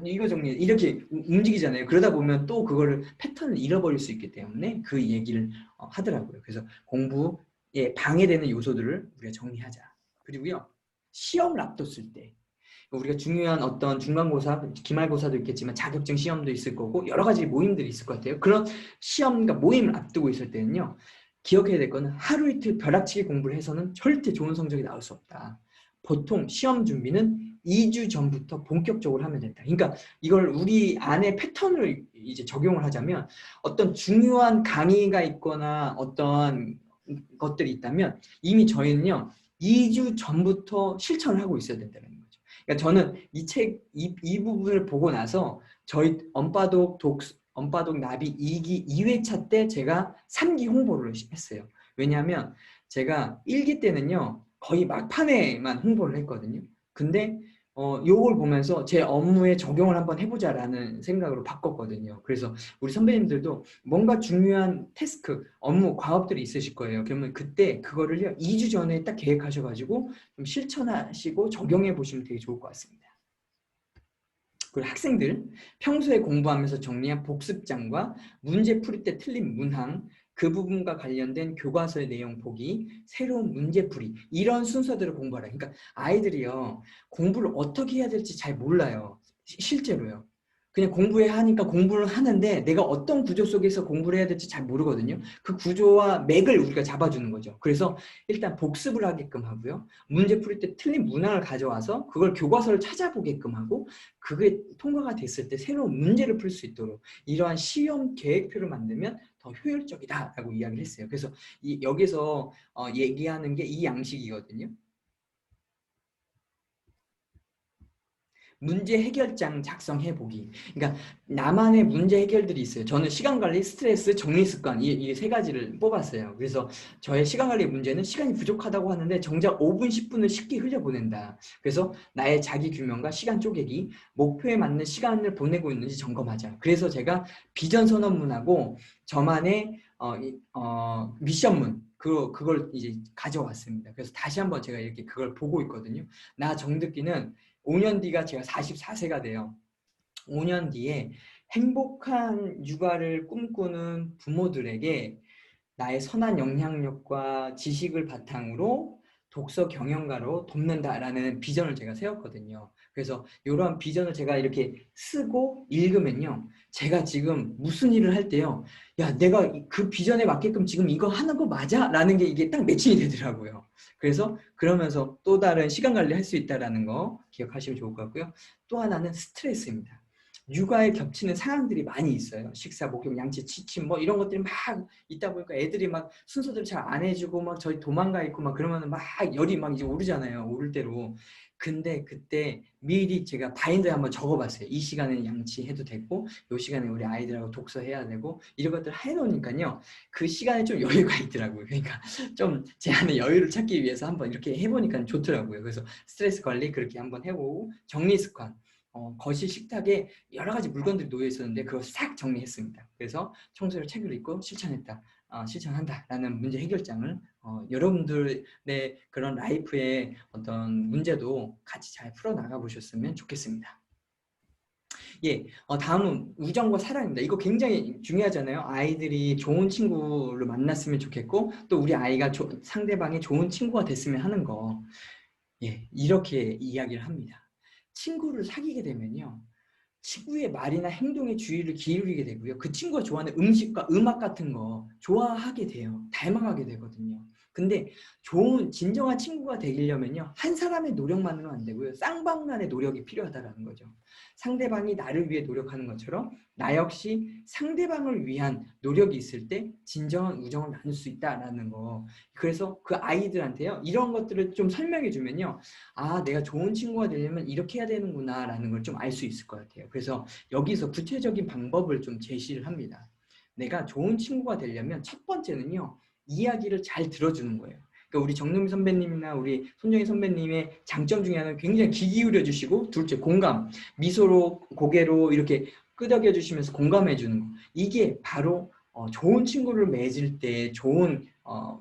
이거 정리해, 이렇게 움직이잖아요. 그러다 보면 또 그거를 패턴을 잃어버릴 수 있기 때문에 그 얘기를 하더라고요. 그래서 공부에 방해되는 요소들을 우리가 정리하자. 그리고요, 시험을 앞뒀을 때 우리가 중요한 어떤 중간고사, 기말고사도 있겠지만 자격증 시험도 있을 거고 여러 가지 모임들이 있을 것 같아요. 그런 시험과 모임을 앞두고 있을 때는요, 기억해야 될 거는 하루 이틀 벼락치기 공부를 해서는 절대 좋은 성적이 나올 수 없다. 보통 시험 준비는 2주 전부터 본격적으로 하면 된다. 그러니까 이걸 우리 안에 패턴을 이제 적용을 하자면 어떤 중요한 강의가 있거나 어떤 것들이 있다면 이미 저희는요, 2주 전부터 실천을 하고 있어야 된다는 거예요. 그러니까 저는 이 부분을 보고 나서 저희 언바독 나비 2기 2회차 때 제가 3기 홍보를 했어요. 왜냐하면 제가 1기 때는요, 거의 막판에만 홍보를 했거든요. 근데 요걸 보면서 제 업무에 적용을 한번 해보자라는 생각으로 바꿨거든요. 그래서 우리 선배님들도 뭔가 중요한 태스크, 업무, 과업들이 있으실 거예요. 그러면 그때 그거를요, 2주 전에 딱 계획하셔가지고 좀 실천하시고 적용해 보시면 되게 좋을 것 같습니다. 그리고 학생들, 평소에 공부하면서 정리한 복습장과 문제 풀이 때 틀린 문항, 그 부분과 관련된 교과서의 내용 보기, 새로운 문제풀이, 이런 순서대로 공부하라. 그러니까 아이들이요, 공부를 어떻게 해야 될지 잘 몰라요. 실제로요. 그냥 공부해야 하니까 공부를 하는데 내가 어떤 구조 속에서 공부를 해야 될지 잘 모르거든요. 그 구조와 맥을 우리가 잡아주는 거죠. 그래서 일단 복습을 하게끔 하고요. 문제 풀이 때 틀린 문항을 가져와서 그걸 교과서를 찾아보게끔 하고, 그게 통과가 됐을 때 새로운 문제를 풀 수 있도록 이러한 시험 계획표를 만들면 더 효율적이다라고 이야기를 했어요. 그래서 여기서 얘기하는 게 이 양식이거든요. 문제 해결장 작성해 보기. 그러니까 나만의 문제 해결들이 있어요. 저는 시간 관리, 스트레스, 정리 습관 이 세 가지를 뽑았어요. 그래서 저의 시간 관리 문제는 시간이 부족하다고 하는데 정작 5분, 10분을 쉽게 흘려보낸다. 그래서 나의 자기 규명과 시간 쪼개기, 목표에 맞는 시간을 보내고 있는지 점검하자. 그래서 제가 비전 선언문하고 저만의 미션문 그걸 이제 가져왔습니다. 그래서 다시 한번 제가 이렇게 그걸 보고 있거든요. 나 정듣기는 5년 뒤가 제가 44세가 돼요. 5년 뒤에 행복한 육아를 꿈꾸는 부모들에게 나의 선한 영향력과 지식을 바탕으로 독서 경영가로 돕는다라는 비전을 제가 세웠거든요. 그래서 이러한 비전을 제가 이렇게 쓰고 읽으면요. 제가 지금 무슨 일을 할 때요. 야, 내가 그 비전에 맞게끔 지금 이거 하는 거 맞아? 라는 게 이게 딱 매칭이 되더라고요. 그래서 그러면서 또 다른 시간 관리 할 수 있다는 거 기억하시면 좋을 것 같고요. 또 하나는 스트레스입니다. 육아에 겹치는 상황들이 많이 있어요. 식사, 목욕, 양치, 취침 뭐 이런 것들이 막 있다 보니까 애들이 막 순서대로 잘 안 해주고 막 저희 도망가 있고 막 그러면 막 열이 막 이제 오르잖아요. 오를 대로. 근데 그때 미리 제가 바인드에 한번 적어봤어요. 이 시간에는 양치해도 되고 이 시간에 우리 아이들하고 독서해야 되고 이런 것들 해놓으니까요. 그 시간에 좀 여유가 있더라고요. 그러니까 좀 제 안에 여유를 찾기 위해서 한번 이렇게 해보니까 좋더라고요. 그래서 스트레스 관리 그렇게 한번 해보고 정리 습관. 거실 식탁에 여러 가지 물건들이 놓여 있었는데 그걸 싹 정리했습니다. 그래서 청소를 책을 읽고 실천했다. 실천한다라는 문제 해결장을 여러분들의 그런 라이프의 어떤 문제도 같이 잘 풀어나가 보셨으면 좋겠습니다. 예, 다음은 우정과 사랑입니다. 이거 굉장히 중요하잖아요. 아이들이 좋은 친구를 만났으면 좋겠고 또 우리 아이가 상대방이 좋은 친구가 됐으면 하는 거. 예, 이렇게 이야기를 합니다. 친구를 사귀게 되면요. 친구의 말이나 행동에 주의를 기울이게 되고요. 그 친구가 좋아하는 음식과 음악 같은 거 좋아하게 돼요. 닮아가게 되거든요. 근데 좋은 진정한 친구가 되려면요. 한 사람의 노력만으로는 안 되고요. 쌍방간의 노력이 필요하다는 거죠. 상대방이 나를 위해 노력하는 것처럼 나 역시 상대방을 위한 노력이 있을 때 진정한 우정을 나눌 수 있다라는 거. 그래서 그 아이들한테요. 이런 것들을 좀 설명해 주면요. 아, 내가 좋은 친구가 되려면 이렇게 해야 되는구나 라는 걸 좀 알 수 있을 것 같아요. 그래서 여기서 구체적인 방법을 좀 제시를 합니다. 내가 좋은 친구가 되려면 첫 번째는요. 이야기를 잘 들어주는 거예요. 그러니까 우리 정num이 선배님이나 우리 손정희 선배님의 장점 중에 하나는 굉장히 귀 기울여 주시고 둘째 공감, 미소로 고개로 이렇게 끄덕여 주시면서 공감해 주는 거. 이게 바로 좋은 친구를 맺을 때 좋은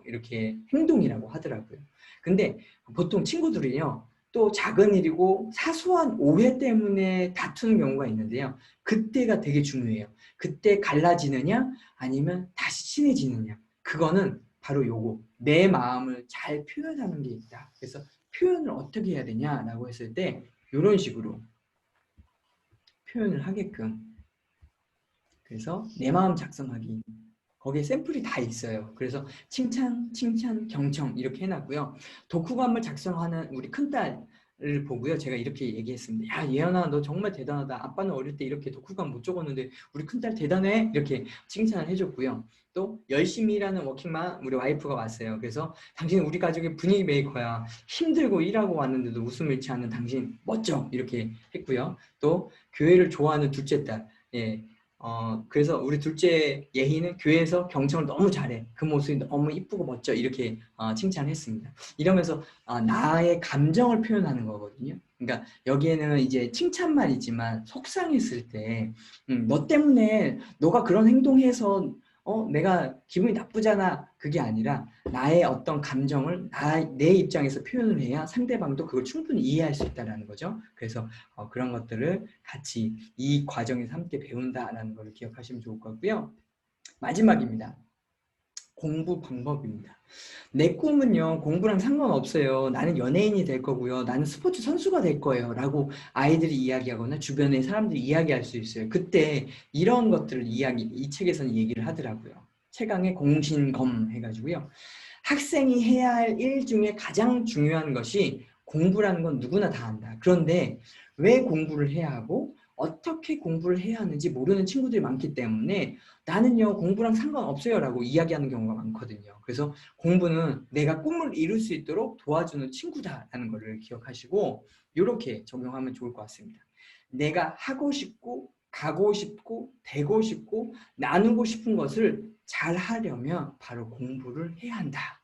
이렇게 행동이라고 하더라고요. 근데 보통 친구들이요. 또 작은 일이고 사소한 오해 때문에 다투는 경우가 있는데요. 그때가 되게 중요해요. 그때 갈라지느냐 아니면 다시 친해지느냐. 그거는 바로 요거. 내 마음을 잘 표현하는 게 있다. 그래서 표현을 어떻게 해야 되냐라고 했을 때 이런 식으로 표현을 하게끔. 그래서 내 마음 작성하기. 거기에 샘플이 다 있어요. 그래서 칭찬, 칭찬, 경청 이렇게 해놨고요. 독후감을 작성하는 우리 큰딸을 보고요. 제가 이렇게 얘기했습니다. 야, 예연아, 너 정말 대단하다. 아빠는 어릴 때 이렇게 독후감 못 적었는데 우리 큰딸 대단해. 이렇게 칭찬을 해줬고요. 또 열심히 일하는 워킹맘 우리 와이프가 왔어요. 그래서 당신 우리 가족의 분위기 메이커야. 힘들고 일하고 왔는데도 웃음 잃지 않는 당신 멋져. 이렇게 했고요. 또 교회를 좋아하는 둘째 딸. 예. 그래서 우리 둘째 예희는 교회에서 경청을 너무 잘해. 그 모습이 너무 이쁘고 멋져. 이렇게 칭찬했습니다. 이러면서 나의 감정을 표현하는 거거든요. 그러니까 여기에는 이제 칭찬말이지만 속상했을 때 너 때문에 너가 그런 행동해서 내가 기분이 나쁘잖아. 그게 아니라 나의 어떤 감정을 내 입장에서 표현을 해야 상대방도 그걸 충분히 이해할 수 있다는 거죠. 그래서 그런 것들을 같이 이 과정에서 함께 배운다라는 걸 기억하시면 좋을 것 같고요. 마지막입니다. 공부 방법입니다. 내 꿈은요, 공부랑 상관없어요. 나는 연예인이 될 거고요. 나는 스포츠 선수가 될 거예요. 라고 아이들이 이야기하거나 주변의 사람들이 이야기할 수 있어요. 그때 이런 것들을 이 책에서는 얘기를 하더라고요. 최강의 공신검 해가지고요. 학생이 해야 할 일 중에 가장 중요한 것이 공부라는 건 누구나 다 한다. 그런데 왜 공부를 해야 하고 어떻게 공부를 해야 하는지 모르는 친구들이 많기 때문에 나는요 공부랑 상관없어요 라고 이야기하는 경우가 많거든요. 그래서 공부는 내가 꿈을 이룰 수 있도록 도와주는 친구다라는 것을 기억하시고 이렇게 적용하면 좋을 것 같습니다. 내가 하고 싶고 가고 싶고 되고 싶고 나누고 싶은 것을 잘 하려면 바로 공부를 해야 한다.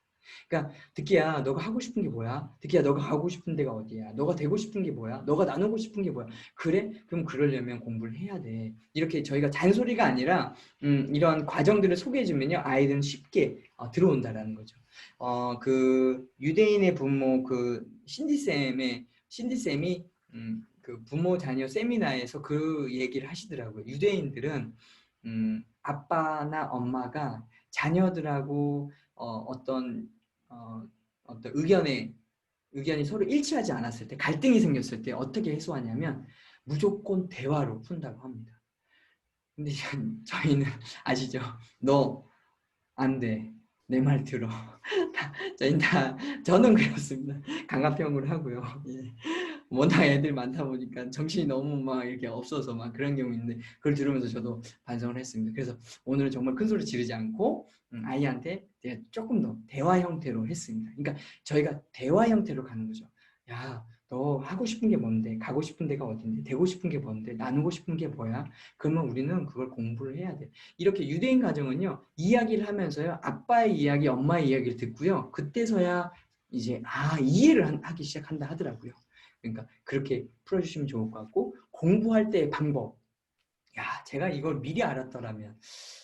그러니까 득기야 너가 하고 싶은 게 뭐야? 득기야 너가 가고 싶은 데가 어디야? 너가 되고 싶은 게 뭐야? 너가 나누고 싶은 게 뭐야? 그래? 그럼 그러려면 공부를 해야 돼. 이렇게 저희가 잔소리가 아니라 이런 과정들을 소개해 주면요 아이들은 쉽게 들어온다라는 거죠. 그 유대인의 부모 그 신디 쌤이 그 부모 자녀 세미나에서 그 얘기를 하시더라고요. 유대인들은 아빠나 엄마가 자녀들하고 어떤 의견이 서로 일치하지 않았을 때 갈등이 생겼을 때 어떻게 해소하냐면 무조건 대화로 푼다고 합니다. 근데 저희는 아시죠? 너 안 돼. 내 말 들어. 저는 그렇습니다. 강압형으로 하고요. 예. 워낙 애들 많다 보니까 정신이 너무 막 이렇게 없어서 막 그런 경우 있는데 그걸 들으면서 저도 반성을 했습니다. 그래서 오늘은 정말 큰 소리 지르지 않고 아이한테 조금 더 대화 형태로 했습니다. 그러니까 저희가 대화 형태로 가는 거죠. 야, 너 하고 싶은 게 뭔데? 가고 싶은 데가 어딘데? 되고 싶은 게 뭔데? 나누고 싶은 게 뭐야? 그러면 우리는 그걸 공부를 해야 돼. 이렇게 유대인 가정은요, 이야기를 하면서요, 아빠의 이야기, 엄마의 이야기를 듣고요, 그때서야 이제 이해를 하기 시작한다 하더라고요. 그러니까 그렇게 풀어주시면 좋을 것 같고 공부할 때의 방법. 야, 제가 이걸 미리 알았더라면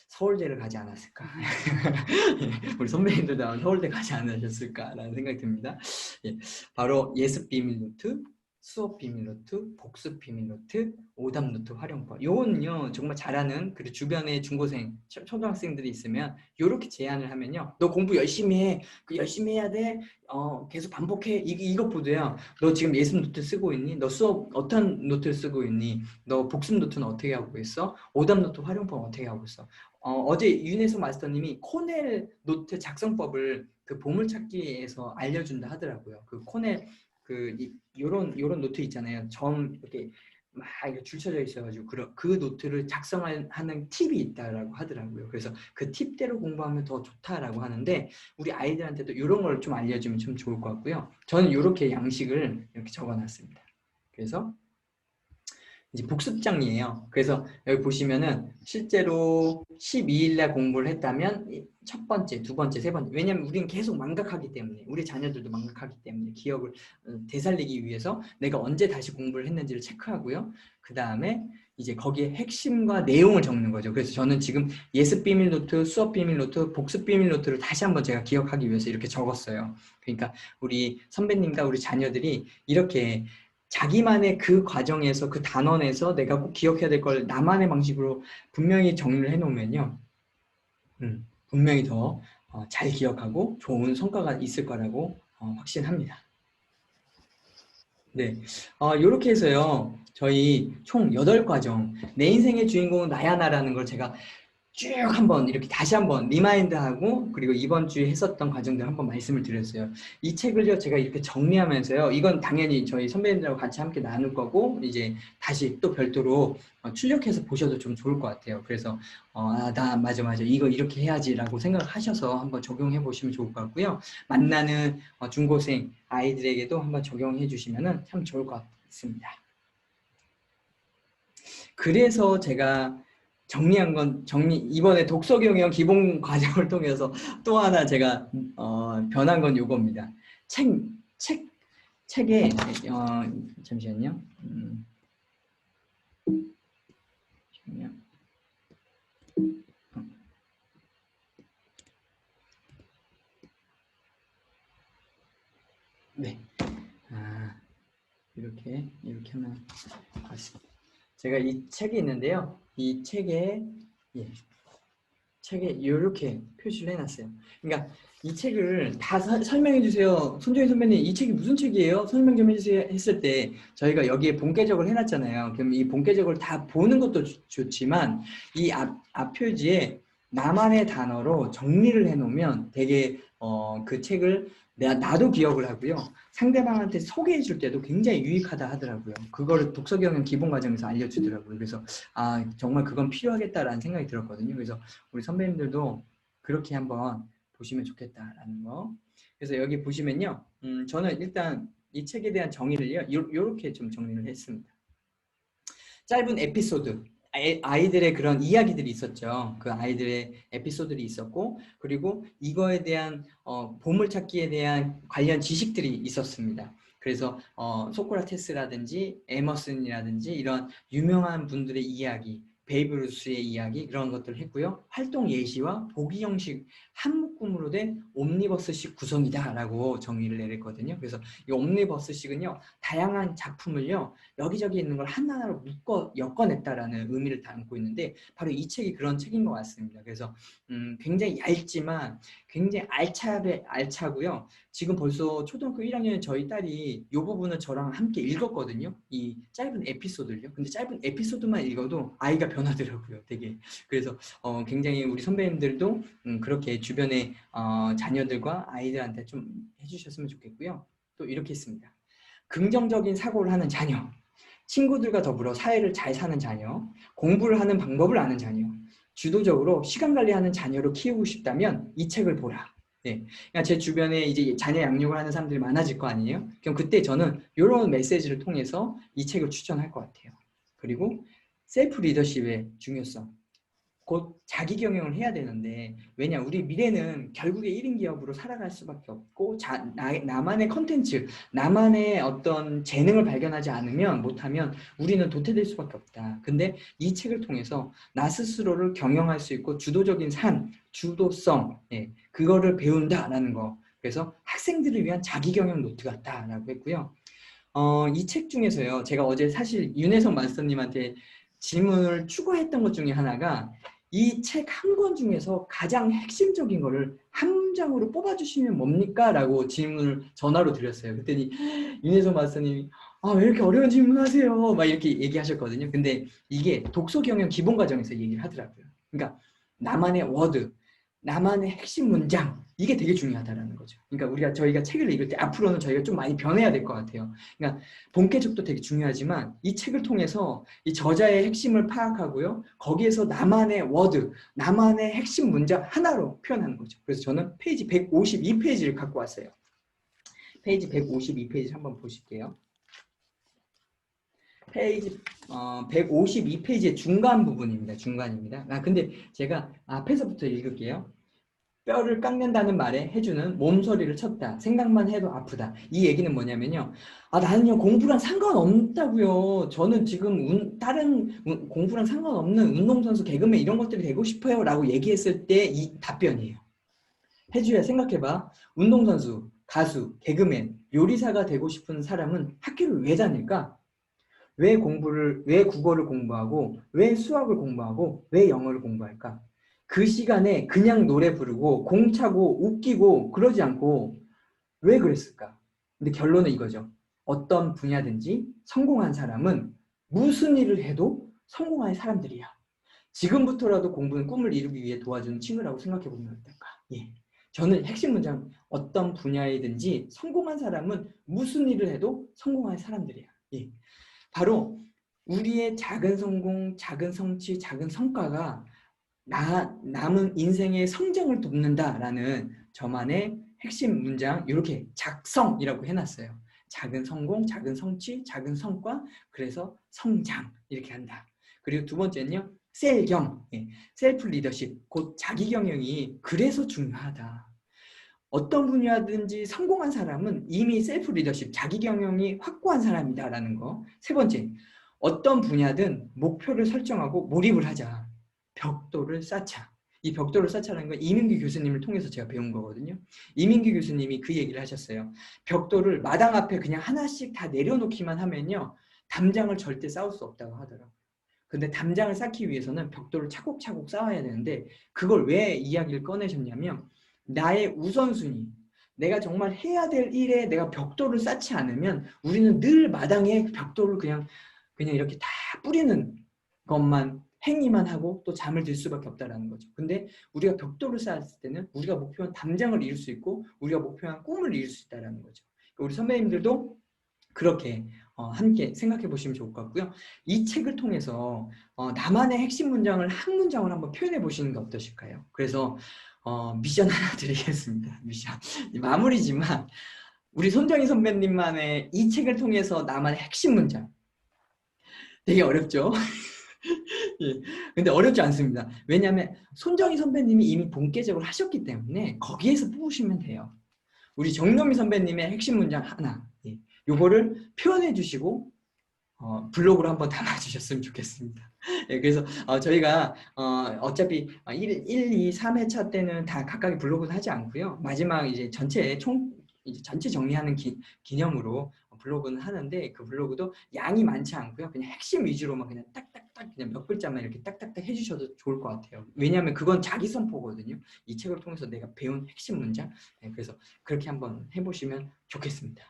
서울대를 가지 않았을까. 우리 선배님들도 아마 서울대 가지 않으셨을까라는 생각이 듭니다. 예, 바로 예습 비밀 노트, 수업 비밀 노트, 복습 비밀 노트, 오답 노트 활용법. 요거는요 정말 잘하는 그리고 주변에 중고생, 초등학생들이 있으면 요렇게 제안을 하면요. 너 공부 열심히 해. 그 열심히 해야 돼. 계속 반복해. 이것보다요. 너 지금 예습 노트 쓰고 있니? 너 수업 어떤 노트를 쓰고 있니? 너 복습 노트는 어떻게 하고 있어? 오답 노트 활용법 어떻게 하고 있어? 어제 윤혜수 마스터님이 코넬 노트 작성법을 그 보물찾기에서 알려준다 하더라고요. 그 코넬 요런 노트 있잖아요. 점 이렇게 막 이렇게 줄쳐져 있어가지고 그 노트를 작성하는 팁이 있다라고 하더라고요. 그래서 그 팁대로 공부하면 더 좋다라고 하는데 우리 아이들한테도 이런 걸 좀 알려주면 좀 좋을 것 같고요. 저는 이렇게 양식을 이렇게 적어놨습니다. 그래서 이제 복습장이에요. 그래서 여기 보시면은 실제로 12일 날 공부를 했다면 첫 번째, 두 번째, 세 번째. 왜냐면 우리는 계속 망각하기 때문에 우리 자녀들도 망각하기 되문에 기억을 되살리기 위해서 내가 언제 다시 공부를 했는지를 체크하고요. 그 다음에 이제 거기에 핵심과 내용을 적는 거죠. 그래서 저는 지금 예습 비밀 노트, 수업 비밀 노트, 복습 비밀 노트를 다시 한번 제가 기억하기 위해서 이렇게 적었어요. 그러니까 우리 선배님과 우리 자녀들이 이렇게 자기만의 그 과정에서 그 단원에서 내가 꼭 기억해야 될 걸 나만의 방식으로 분명히 정리를 해놓으면요. 분명히 더 잘 기억하고 좋은 성과가 있을 거라고 확신합니다. 네, 이렇게 해서요. 저희 총 8과정 내 인생의 주인공은 나야 나라는 걸 제가 쭉 한번 이렇게 다시 한번 리마인드하고 그리고 이번 주에 했었던 과정들 한번 말씀을 드렸어요. 이 책을요 제가 이렇게 정리하면서요. 이건 당연히 저희 선배님들하고 같이 함께 나눌 거고 이제 다시 또 별도로 출력해서 보셔도 좀 좋을 것 같아요. 그래서 나 맞아 이거 이렇게 해야지라고 생각하셔서 한번 적용해 보시면 좋을 것 같고요. 만나는 중고생 아이들에게도 한번 적용해 주시면 참 좋을 것 같습니다. 그래서 제가 정리한 건 이번에 독서 경영 기본 과정을 통해서 또 하나 제가 변한 건 요겁니다. 책에 잠시만요. 잠시만요. 네. 이렇게 하면 맞습니다. 제가 이 책이 있는데요. 이 책에 이렇게 표시를 해놨어요. 그러니까 이 책을 다 설명해 주세요. 손정희 선배님 이 책이 무슨 책이에요? 설명 좀 해주세요 했을 때 저희가 여기에 본계적을 해놨잖아요. 그럼 이 본계적을 다 보는 것도 좋지만 이 앞 표지에 나만의 단어로 정리를 해놓으면 되게 그 책을 나도 기억을 하고요. 상대방한테 소개해 줄 때도 굉장히 유익하다 하더라고요. 그거를 독서경영 기본 과정에서 알려주더라고요. 그래서 정말 그건 필요하겠다라는 생각이 들었거든요. 그래서 우리 선배님들도 그렇게 한번 보시면 좋겠다라는 거. 그래서 여기 보시면요. 저는 일단 이 책에 대한 정의를요. 이렇게 좀 정리를 했습니다. 짧은 에피소드, 아이들의 그런 이야기들이 있었죠. 그 아이들의 에피소드들이 있었고, 그리고 이거에 대한 보물찾기에 대한 관련 지식들이 있었습니다. 그래서 소크라테스라든지 에머슨이라든지 이런 유명한 분들의 이야기, 베이브 루스의 이야기 그런 것들을 했고요. 활동 예시와 보기 형식 한 묶음으로 된 옴니버스식 구성이다라고 정의를 내렸거든요. 그래서 이 옴니버스식은요, 다양한 작품을요 여기저기 있는 걸 하나하나로 묶어 엮어냈다라는 의미를 담고 있는데, 바로 이 책이 그런 책인 것 같습니다. 그래서 굉장히 얇지만 굉장히 알차고요. 지금 벌써 초등학교 1학년 저희 딸이 이 부분을 저랑 함께 읽었거든요. 이 짧은 에피소드를요. 근데 짧은 에피소드만 읽어도 아이가 변하더라고요. 되게. 그래서 굉장히 우리 선배님들도 그렇게 주변에 자녀들과 아이들한테 좀 해주셨으면 좋겠고요. 또 이렇게 있습니다. 긍정적인 사고를 하는 자녀, 친구들과 더불어 사회를 잘 사는 자녀, 공부를 하는 방법을 아는 자녀, 주도적으로 시간 관리하는 자녀로 키우고 싶다면 이 책을 보라. 네. 그러니까 제 주변에 이제 자녀 양육을 하는 사람들이 많아질 거 아니에요? 그럼 그때 저는 이런 메시지를 통해서 이 책을 추천할 것 같아요. 그리고 셀프 리더십의 중요성. 곧 자기 경영을 해야 되는데, 왜냐, 우리 미래는 결국에 1인 기업으로 살아갈 수밖에 없고, 나만의 컨텐츠, 나만의 어떤 재능을 발견하지 않으면, 못하면 우리는 도태될 수밖에 없다. 근데 이 책을 통해서 나 스스로를 경영할 수 있고 주도적인 삶, 주도성, 그거를 배운다라는 거. 그래서 학생들을 위한 자기 경영 노트 같다라고 했고요. 이 책 중에서요, 제가 어제 사실 윤혜성 마스터님한테 질문을 추가했던 것 중에 하나가, 이 책 한 권 중에서 가장 핵심적인 거를 한 문장으로 뽑아주시면 뭡니까? 라고 질문을 전화로 드렸어요. 그랬더니 윤혜성 마스터님이 왜 이렇게 어려운 질문하세요? 막 이렇게 얘기하셨거든요. 근데 이게 독서 경영 기본 과정에서 얘기를 하더라고요. 그러니까 나만의 워드, 나만의 핵심 문장, 이게 되게 중요하다라는 거죠. 그러니까 저희가 책을 읽을 때 앞으로는 저희가 좀 많이 변해야 될 것 같아요. 그러니까 본캐적도 되게 중요하지만 이 책을 통해서 이 저자의 핵심을 파악하고요, 거기에서 나만의 워드, 나만의 핵심 문장 하나로 표현하는 거죠. 그래서 저는 페이지 152페이지를 갖고 왔어요. 페이지 152페이지 한번 보실게요. 페이지 152페이지의 중간 부분입니다. 중간입니다. 근데 제가 앞에서부터 읽을게요. 뼈를 깎는다는 말에 해주는 몸소리를 쳤다. 생각만 해도 아프다. 이 얘기는 뭐냐면요. 나는요, 공부랑 상관없다고요. 저는 지금 다른 공부랑 상관없는 운동선수, 개그맨 이런 것들이 되고 싶어요. 라고 얘기했을 때 이 답변이에요. 해주야, 생각해봐. 운동선수, 가수, 개그맨, 요리사가 되고 싶은 사람은 학교를 왜 다닐까? 왜 국어를 공부하고, 왜 수학을 공부하고, 왜 영어를 공부할까? 그 시간에 그냥 노래 부르고 공 차고 웃기고 그러지 않고 왜 그랬을까? 근데 결론은 이거죠. 어떤 분야든지 성공한 사람은 무슨 일을 해도 성공한 사람들이야. 지금부터라도 공부는 꿈을 이루기 위해 도와주는 친구라고 생각해 보면 어떨까? 예. 저는 핵심 문장, 어떤 분야이든지 성공한 사람은 무슨 일을 해도 성공한 사람들이야. 예. 바로 우리의 작은 성공, 작은 성취, 작은 성과가 남은 인생의 성장을 돕는다라는 저만의 핵심 문장, 이렇게 작성이라고 해놨어요. 작은 성공, 작은 성취, 작은 성과, 그래서 성장, 이렇게 한다. 그리고 두 번째는요, 셀경, 셀프 리더십, 곧 자기 경영이 그래서 중요하다. 어떤 분야든지 성공한 사람은 이미 셀프 리더십, 자기 경영이 확고한 사람이다라는 거. 세 번째, 어떤 분야든 목표를 설정하고 몰입을 하자. 벽돌을 쌓자. 이 벽돌을 쌓자는 건 이민규 교수님을 통해서 제가 배운 거거든요. 이민규 교수님이 그 얘기를 하셨어요. 벽돌을 마당 앞에 그냥 하나씩 다 내려놓기만 하면요, 담장을 절대 쌓을 수 없다고 하더라고요. 근데 담장을 쌓기 위해서는 벽돌을 차곡차곡 쌓아야 되는데, 그걸 왜 이야기를 꺼내셨냐면, 나의 우선순위, 내가 정말 해야 될 일에 내가 벽돌을 쌓지 않으면 우리는 늘 마당에 벽돌을 그냥 이렇게 다 뿌리는 것만, 행위만 하고 또 잠을 들 수밖에 없다는 거죠. 근데 우리가 벽돌을 쌓았을 때는 우리가 목표한 담장을 이룰 수 있고 우리가 목표한 꿈을 이룰 수 있다는 거죠. 우리 선배님들도 그렇게 함께 생각해 보시면 좋을 것 같고요. 이 책을 통해서 나만의 핵심 문장을 한 문장을 한번 표현해 보시는 게 어떠실까요? 그래서 미션 하나 드리겠습니다. 미션. 마무리지만 우리 손정희 선배님만의 이 책을 통해서 나만의 핵심 문장, 되게 어렵죠? 예. 근데 어렵지 않습니다. 왜냐하면 손정희 선배님이 이미 본계적으로 하셨기 때문에 거기에서 뽑으시면 돼요. 우리 정노미 선배님의 핵심 문장 하나, 예. 요거를 표현해 주시고 블로그로 한번 담아주셨으면 좋겠습니다. 예, 그래서 저희가 어차피 1, 2, 3회차 때는 다 각각의 블로그는 하지 않고요. 마지막 이제 이제 전체 정리하는 기념으로 블로그는 하는데 그 블로그도 양이 많지 않고요. 그냥 핵심 위주로만 그냥 딱딱딱 그냥 몇 글자만 이렇게 딱딱딱 해주셔도 좋을 것 같아요. 왜냐하면 그건 자기 선포거든요. 이 책을 통해서 내가 배운 핵심 문장. 예, 그래서 그렇게 한번 해보시면 좋겠습니다.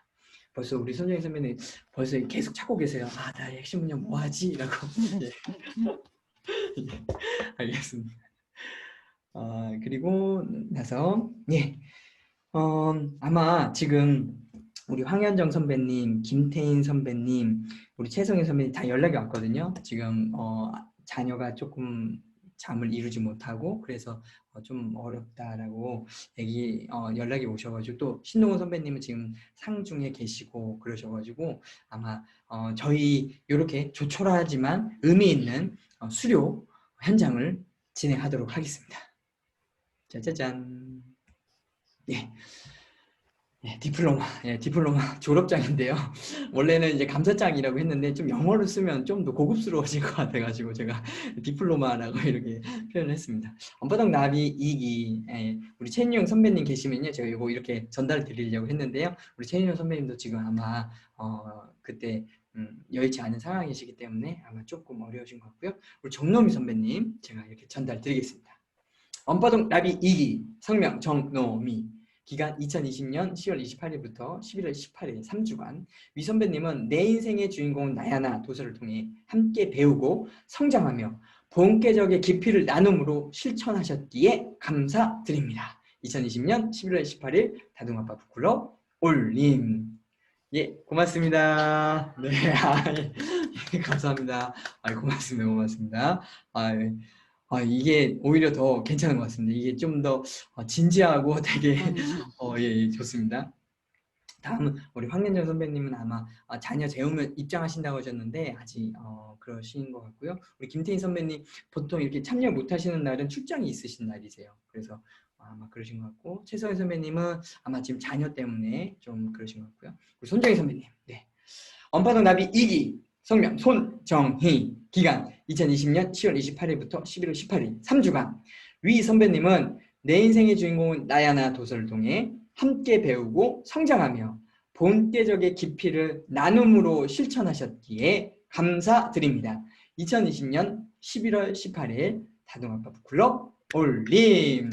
벌써 우리 손정희 선배님 벌써 계속 찾고 계세요. 아, 나의 핵심 문장 뭐 하지? 라고. 예. 예, 알겠습니다. 그리고 나서 예, 아마 지금 우리 황현정 선배님, 김태인 선배님, 우리 최성희 선배님 다 연락이 왔거든요. 지금 자녀가 조금 잠을 이루지 못하고 그래서 좀 어렵다라고 연락이 오셔가지고 또 신동훈 선배님은 지금 상중에 계시고 그러셔가지고 아마 저희 이렇게 조촐하지만 의미 있는 수료 현장을 진행하도록 하겠습니다. 짜자잔. 예. 예, 디플로마 졸업장인데요. 원래는 이제 감사장이라고 했는데 좀 영어로 쓰면 좀 더 고급스러워질 것 같아가지고 제가 디플로마라고 이렇게 표현을 했습니다. 언바닥 나비 2기 우리 최인용 선배님 계시면요 제가 이거 이렇게 전달 드리려고 했는데요. 우리 최인용 선배님도 지금 아마 그때 여의치 않은 상황이시기 때문에 아마 조금 어려우신 것 같고요. 우리 정노미 선배님 제가 이렇게 전달 드리겠습니다. 언바닥 나비 2기 성명 정노미 기간 2020년 10월 28일부터 11월 18일 3주간 위 선배님은 내 인생의 주인공은 나야나 도서를 통해 함께 배우고 성장하며 본계적의 깊이를 나눔으로 실천하셨기에 감사드립니다. 2020년 11월 18일 다둥아빠 북클럽 올림. 예, 고맙습니다. 네, 예, 감사합니다. 고맙습니다. 예. 이게 오히려 더 괜찮은 것 같습니다. 이게 좀 더 진지하고 되게 예, 좋습니다. 다음은 우리 황현정 선배님은 아마 자녀 재우면 입장하신다고 하셨는데 아직 그러신 것 같고요. 우리 김태인 선배님 보통 이렇게 참여 못하시는 날은 출장이 있으신 날이세요. 그래서 아마 그러신 것 같고 최서희 선배님은 아마 지금 자녀 때문에 좀 그러신 것 같고요. 우리 손정희 선배님, 네. 언파동 나비 2기 성명 손정희 기간 2020년 10월 28일부터 11월 18일 3주간 위 선배님은 내 인생의 주인공은 나야나 도서를 통해 함께 배우고 성장하며 본계적의 깊이를 나눔으로 실천하셨기에 감사드립니다. 2020년 11월 18일 다둥아빠 북클럽 올림.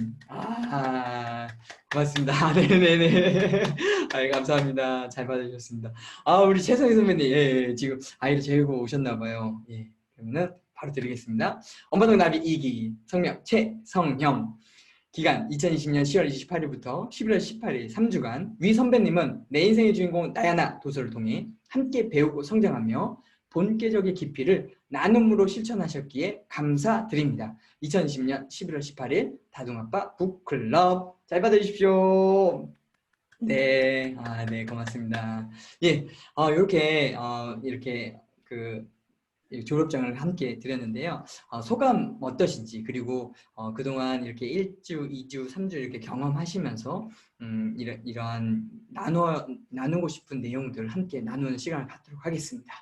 고맙습니다. 네네네. 감사합니다. 잘 받아주셨습니다. 우리 최성희 선배님, 예, 지금 아이를 재우고 오셨나봐요. 예, 그러면은 바로 드리겠습니다. 엄마동 나비 2기 성명 최성형 기간 2020년 10월 28일부터 11월 18일 3주간 위 선배님은 내 인생의 주인공 나야나 도서를 통해 함께 배우고 성장하며 본계적의 깊이를 나눔으로 실천하셨기에 감사드립니다. 2020년 11월 18일 다둥아빠 북클럽 잘 받아주십시오. 네, 네, 고맙습니다. 예, 이렇게 이 졸업장을 함께 드렸는데요. 소감 어떠신지 그리고 그동안 이렇게 1주, 2주, 3주 이렇게 경험하시면서 이러한 나누고 싶은 내용들 함께 나누는 시간을 갖도록 하겠습니다.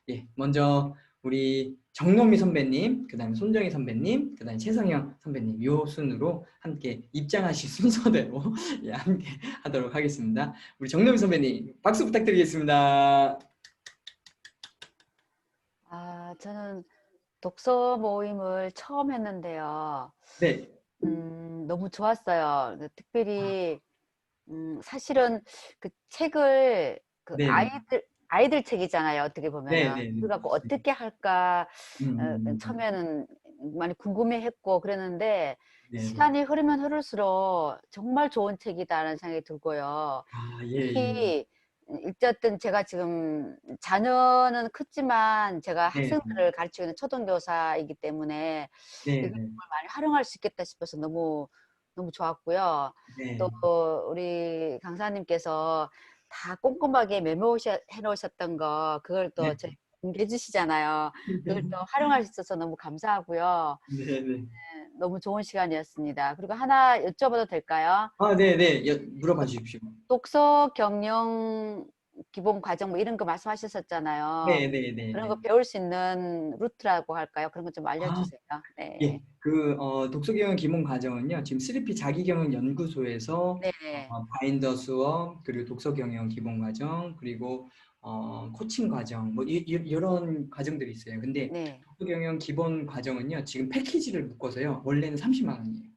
예, 먼저 우리 정노미 선배님, 그 다음에 손정희 선배님, 그 다음에 최성영 선배님 요 순으로 함께 입장하실 순서대로 예, 함께 하도록 하겠습니다. 우리 정노미 선배님 박수 부탁드리겠습니다. 저는 독서 모임을 처음 했는데요. 네. 너무 좋았어요. 특별히 사실은 그 책을 그 네네. 아이들 책이잖아요. 어떻게 보면은. 네네네. 그래갖고 어떻게 할까 음. 처음에는 많이 궁금해했고 그랬는데 네네. 시간이 흐르면 흐를수록 정말 좋은 책이다라는 생각이 들고요. 예, 예. 특히 어쨌든 제가 지금 자녀는 컸지만 제가 네. 학생들을 가르치고 있는 초등교사이기 때문에 이걸 네네. 정말 많이 활용할 수 있겠다 싶어서 너무 좋았고요. 또 네. 우리 강사님께서 다 꼼꼼하게 메모해 놓으셨던 거 그걸 또 네. 저희 공개해 주시잖아요. 그걸 또 활용할 수 있어서 너무 감사하고요. 네, 네. 네, 너무 좋은 시간이었습니다. 그리고 하나 여쭤봐도 될까요? 아, 네, 네. 물어봐 주십시오. 독서 경영 기본 과정 뭐 이런 거 말씀하셨었잖아요. 네, 네, 네, 그런 네. 거 배울 수 있는 루트라고 할까요? 그런 거 좀 아, 알려주세요. 네. 예. 독서경영 기본 과정은요. 지금 3P 자기경영 연구소에서 네. 바인더 수업, 그리고 독서경영 기본 과정, 그리고 코칭 과정, 뭐 이런 과정들이 있어요. 근데 네. 독서경영 기본 과정은요. 지금 패키지를 묶어서요. 원래는 30만 원이에요.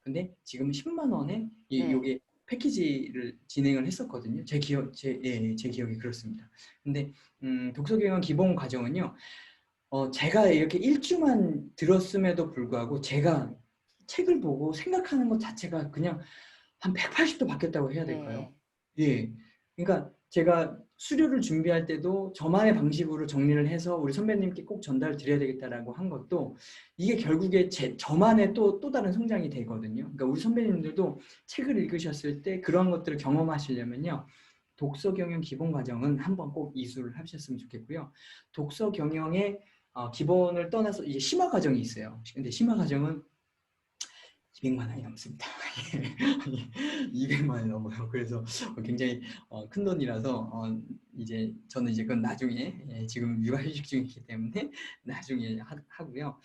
근데 지금 10만 원에 네. 요게 패키지를 진행을 했었거든요. 제 기억이 그렇습니다. 근데 독서경영 기본 과정은요. 제가 이렇게 일주만 들었음에도 불구하고 제가 책을 보고 생각하는 것 자체가 그냥 한 180도 바뀌었다고 해야 될까요? 네. 예. 그러니까 제가 수료를 준비할 때도 저만의 방식으로 정리를 해서 우리 선배님께 꼭 전달 드려야 되겠다라고 한 것도 이게 결국에 저만의 또 다른 성장이 되거든요. 그러니까 우리 선배님들도 책을 읽으셨을 때 그런 것들을 경험하시려면요. 독서 경영 기본 과정은 한번 꼭 이수를 하셨으면 좋겠고요. 독서 경영의 기본을 떠나서 이제 심화 과정이 있어요. 근데 심화 과정은 200만 원이 넘습니다. 200만 원이 넘어요. 그래서 굉장히 큰 돈이라서 이제 저는 이제 그건 나중에 지금 육아휴직 중이기 때문에 나중에 하고요.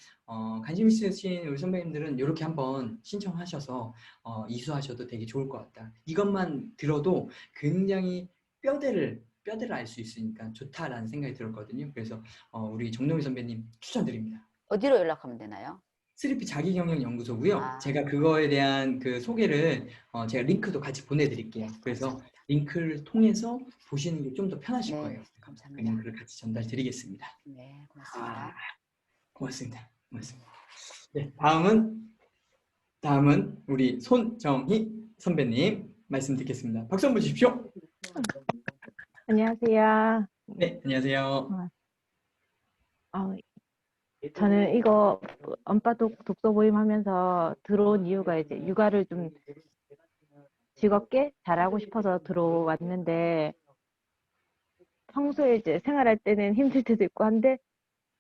관심 있으신 우리 선배님들은 이렇게 한번 신청하셔서 이수하셔도 되게 좋을 것 같다. 이것만 들어도 굉장히 뼈대를 알 수 있으니까 좋다라는 생각이 들었거든요. 그래서 우리 정노미 선배님 추천드립니다. 어디로 연락하면 되나요? 3P 자기경영연구소고요. 아, 제가 그거에 대한 그 소개를 제가 링크도 같이 보내드릴게요. 네. 그래서 감사합니다. 링크를 통해서 보시는 게 좀 더 편하실 네. 거예요. 그 감사합니다. 링크를 같이 전달드리겠습니다. 네. 아, 고맙습니다. 고맙습니다. 고맙습니다. 네, 다음은 우리 손정희 선배님 말씀 듣겠습니다. 박수 한번 주십시오. 안녕하세요. 네, 안녕하세요. 어, 저는 이거 독서 모임 하면서 들어온 이유가 이제 육아를 좀 즐겁게 잘하고 싶어서 들어왔는데 평소에 이제 생활할 때는 힘들 때도 있고 한데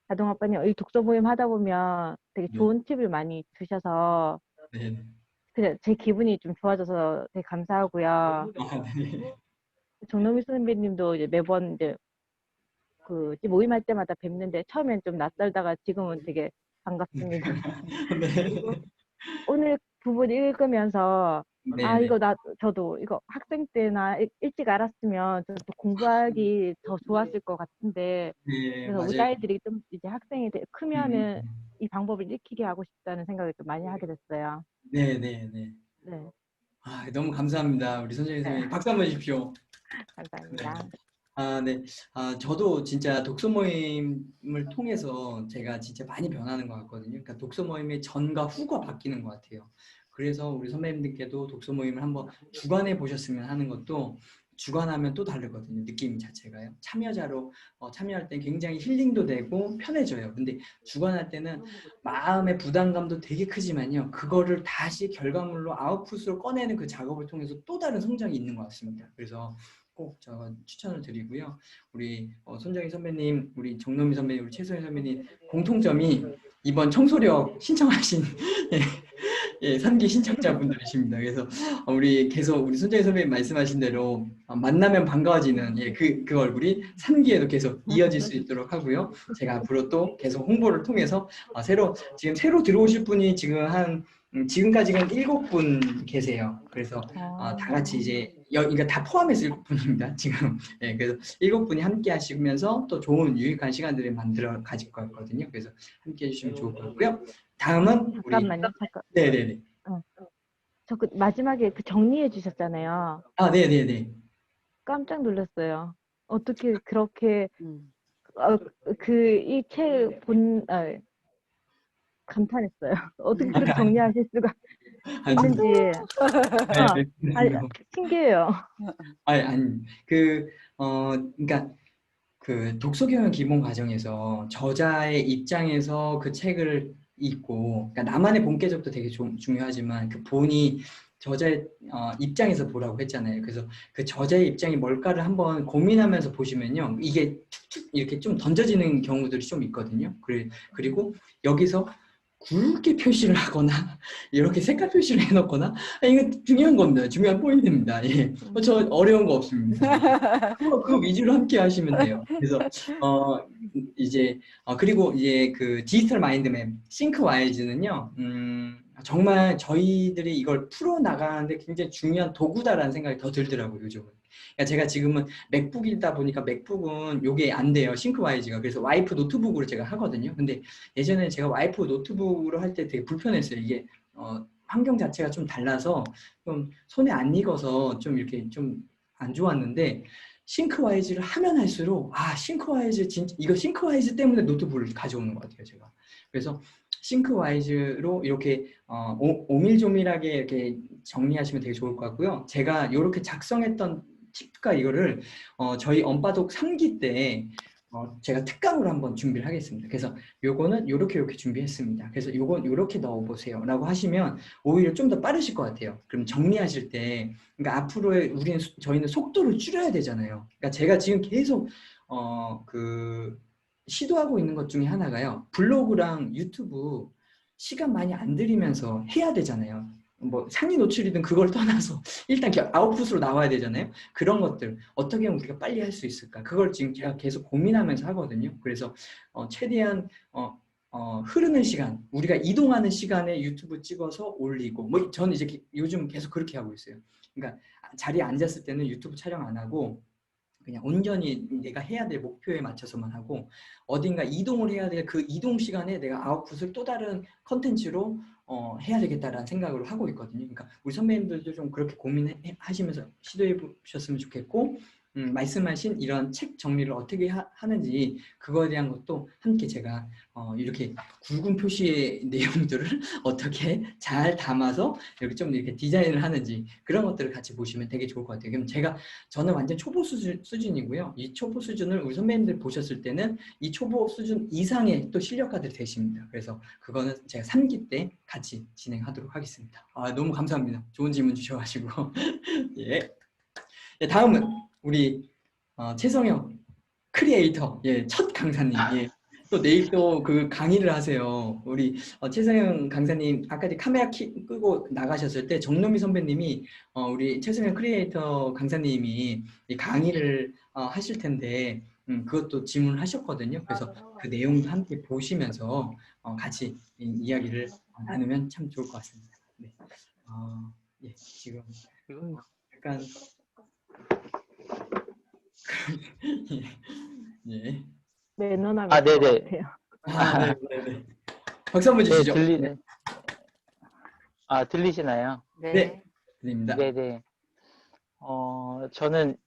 자동아빠님 이 독서 모임 하다 보면 되게 네, 좋은 팁을 많이 주셔서 네, 그냥 제 기분이 좀 좋아져서 되게 감사하고요. 네. 정노미 선배님도 이제 매번 이제 그 모임할 때마다 뵙는데 처음엔 좀 낯설다가 지금은 되게 반갑습니다. 그리고 네, 오늘 부분 읽으면서 네, 네. 저도 이거 학생 때나 일찍 알았으면 저도 공부하기 더 좋았을 것 같은데 네, 그래서 우리 맞아요. 아이들이 좀 이제 학생이 음, 크면은 이 방법을 익히게 하고 싶다는 생각을 좀 많이 하게 됐어요. 네, 네, 네. 네, 너무 감사합니다. 우리 선생님, 네, 선생님. 박수 한번 주십시오. 네. 감사합니다. 네. 저도 진짜 독서 모임을 통해서 제가 진짜 많이 변하는 것 같거든요. 그러니까 독서 모임의 전과 후가 바뀌는 것 같아요. 그래서 우리 선배님들께도 독서 모임을 한번 주관해 보셨으면 하는 것도 주관하면 또 다르거든요. 느낌 자체가요. 참여자로 참여할 때 굉장히 힐링도 되고 편해져요. 근데 주관할 때는 마음의 부담감도 되게 크지만요. 그거를 다시 결과물로 아웃풋으로 꺼내는 그 작업을 통해서 또 다른 성장이 있는 것 같습니다. 그래서 꼭 제가 추천을 드리고요. 우리 손정희 선배님, 우리 정노미 선배님, 우리 최소희 선배님 공통점이 이번 청소력 신청하신 예, 3기 신청자분들이십니다. 그래서 우리 계속 우리 손정희 선배님 말씀하신 대로 만나면 반가워지는 그 얼굴이 3기에도 계속 이어질 수 있도록 하고요. 제가 앞으로 또 계속 홍보를 통해서 지금 새로 들어오실 분이 지금까지는 7분 계세요. 그래서 다 같이 이제 그러니까 다 포함해서 7분입니다. 지금 그래서 7분이 함께 하시면서 또 좋은 유익한 시간들을 만들어 가질 것 같거든요. 그래서 함께 해주시면 좋을 것 같고요. 다음은 우리 잠깐만요, 잠깐. 네네네. 저 그 마지막에 그 정리해 주셨잖아요. 네네네. 깜짝 놀랐어요. 어떻게 그렇게 음. 그 이 책 감탄했어요. 어떻게 그렇게 정리하실 수가 있는지. 아, 아니, 네, 신기해요. 아니, 그러니까 그 독서경영 기본 과정에서 저자의 입장에서 그 책을 읽고, 그러니까 나만의 본계적도 되게 중요하지만 그 본이 저자의 입장에서 보라고 했잖아요. 그래서 그 저자의 입장이 뭘까를 한번 고민하면서 보시면요. 이게 툭툭 이렇게 좀 던져지는 경우들이 좀 있거든요. 그리고 여기서 굵게 표시를 하거나 이렇게 색깔 표시를 해놓거나 이거 중요한 겁니다. 중요한 포인트입니다. 예. 저 어려운 거 없습니다. 그거 위주로 함께 하시면 돼요. 그래서 이제 그리고 이제 그 디지털 마인드맵 싱크와이즈는요. 정말 저희들이 이걸 풀어 나가는데 굉장히 중요한 도구다라는 생각이 더 들더라고요, 요즘은. 그러니까 제가 지금은 맥북이다 보니까 맥북은 요게 안 돼요, 싱크와이즈가. 그래서 와이프 노트북으로 제가 하거든요. 근데 예전에 제가 와이프 노트북으로 할 때 되게 불편했어요. 이게 환경 자체가 좀 달라서 좀 손에 안 익어서 좀 이렇게 좀 안 좋았는데 싱크와이즈를 하면 할수록 싱크와이즈 진짜 이거 싱크와이즈 때문에 노트북을 가져오는 것 같아요, 제가. 그래서 싱크와이즈로 이렇게 오밀조밀하게 이렇게 정리하시면 되게 좋을 것 같고요. 제가 이렇게 작성했던 팁과 이거를 저희 언바독 3기 때 제가 특강으로 한번 준비를 하겠습니다. 그래서 요거는 요렇게 준비했습니다. 그래서 요건 요렇게 넣어보세요 라고 하시면 오히려 좀 더 빠르실 것 같아요. 그럼 정리하실 때 그러니까 앞으로의 저희는 속도를 줄여야 되잖아요. 그러니까 제가 지금 계속 시도하고 있는 것 중에 하나가요. 블로그랑 유튜브 시간 많이 안 들이면서 해야 되잖아요. 뭐 상위 노출이든 그걸 떠나서 일단 아웃풋으로 나와야 되잖아요. 그런 것들 어떻게 하면 우리가 빨리 할 수 있을까? 그걸 지금 제가 계속 고민하면서 하거든요. 그래서 최대한 흐르는 시간, 우리가 이동하는 시간에 유튜브 찍어서 올리고 뭐 저는 이제 요즘 계속 그렇게 하고 있어요. 그러니까 자리에 앉았을 때는 유튜브 촬영 안 하고 그냥 온전히 내가 해야 될 목표에 맞춰서만 하고 어딘가 이동을 해야 될 그 이동 시간에 내가 아웃풋을 또 다른 컨텐츠로 해야 되겠다라는 생각으로 하고 있거든요. 그러니까 우리 선배님들도 좀 그렇게 고민하시면서 시도해 보셨으면 좋겠고 말씀하신 이런 책 정리를 어떻게 하는지 그거에 대한 것도 함께 제가 이렇게 굵은 표시의 내용들을 어떻게 잘 담아서 이렇게 좀 이렇게 디자인을 하는지 그런 것들을 같이 보시면 되게 좋을 것 같아요. 그럼 저는 완전 초보 수준이고요. 이 초보 수준을 우리 선배님들 보셨을 때는 이 초보 수준 이상의 또 실력가들이 되십니다. 그래서 그거는 제가 3기 때 같이 진행하도록 하겠습니다. 너무 감사합니다. 좋은 질문 주셔가지고. 예. 다음은 우리 최성영 크리에이터 첫 강사님. 또 내일 또 그 강의를 하세요. 우리 최성영 강사님 아까 카메라 끄고 나가셨을 때 정노미 선배님이 우리 최성영 크리에이터 강사님이 이 강의를 하실 텐데 그것도 질문을 하셨거든요. 그래서 그 내용도 함께 보시면서 같이 이야기를 나누면 참 좋을 것 같습니다. 네. 지금 약간 예. 매너남이 아, 있을 것 네네. 같아요. 네네네. 박수 한번 네, 주시죠. 들리시나요? 네. 드립니다. 네네. 저는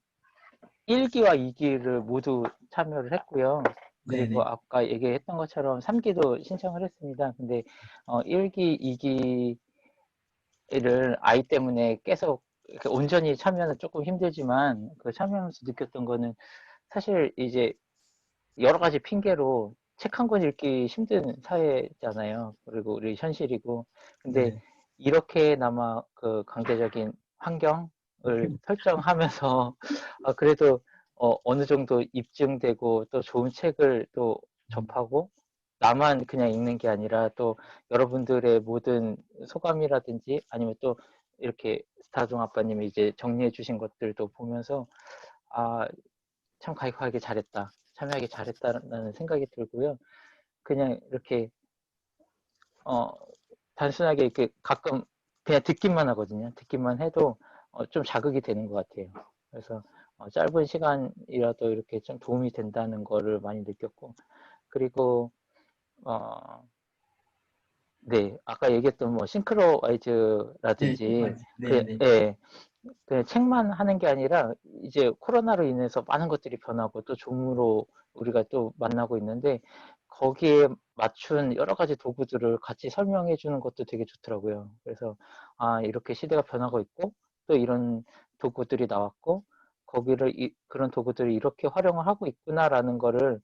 1기와 2기를 모두 참여를 했고요. 그리고 네네. 아까 얘기했던 것처럼 3기도 신청을 했습니다. 근데 1기, 2기를 아이 때문에 계속 이렇게 온전히 참여는 조금 힘들지만 그 참여하면서 느꼈던 거는 사실 이제 여러 가지 핑계로 책 한 권 읽기 힘든 사회잖아요. 그리고 우리 현실이고. 근데 네네. 이렇게나마 그 강제적인 환경을 설정하면서 그래도 어느 정도 입증되고 또 좋은 책을 또 접하고 나만 그냥 읽는 게 아니라 또 여러분들의 모든 소감이라든지 아니면 또 이렇게 스타종 아빠님이 이제 정리해 주신 것들도 보면서 참 가입하기 잘했다. 참여하기 잘했다라는 생각이 들고요. 그냥 이렇게 단순하게 이렇게 가끔 그냥 듣기만 하거든요. 듣기만 해도 좀 자극이 되는 것 같아요. 그래서 짧은 시간이라도 이렇게 좀 도움이 된다는 거를 많이 느꼈고, 그리고 네, 아까 얘기했던 뭐 네, 싱크로와이즈라든지 네네. 그냥 책만 하는 게 아니라 이제 코로나로 인해서 많은 것들이 변하고 또 줌으로 우리가 또 만나고 있는데 거기에 맞춘 여러 가지 도구들을 같이 설명해 주는 것도 되게 좋더라고요. 그래서 이렇게 시대가 변하고 있고 또 이런 도구들이 나왔고 그런 도구들을 이렇게 활용을 하고 있구나라는 거를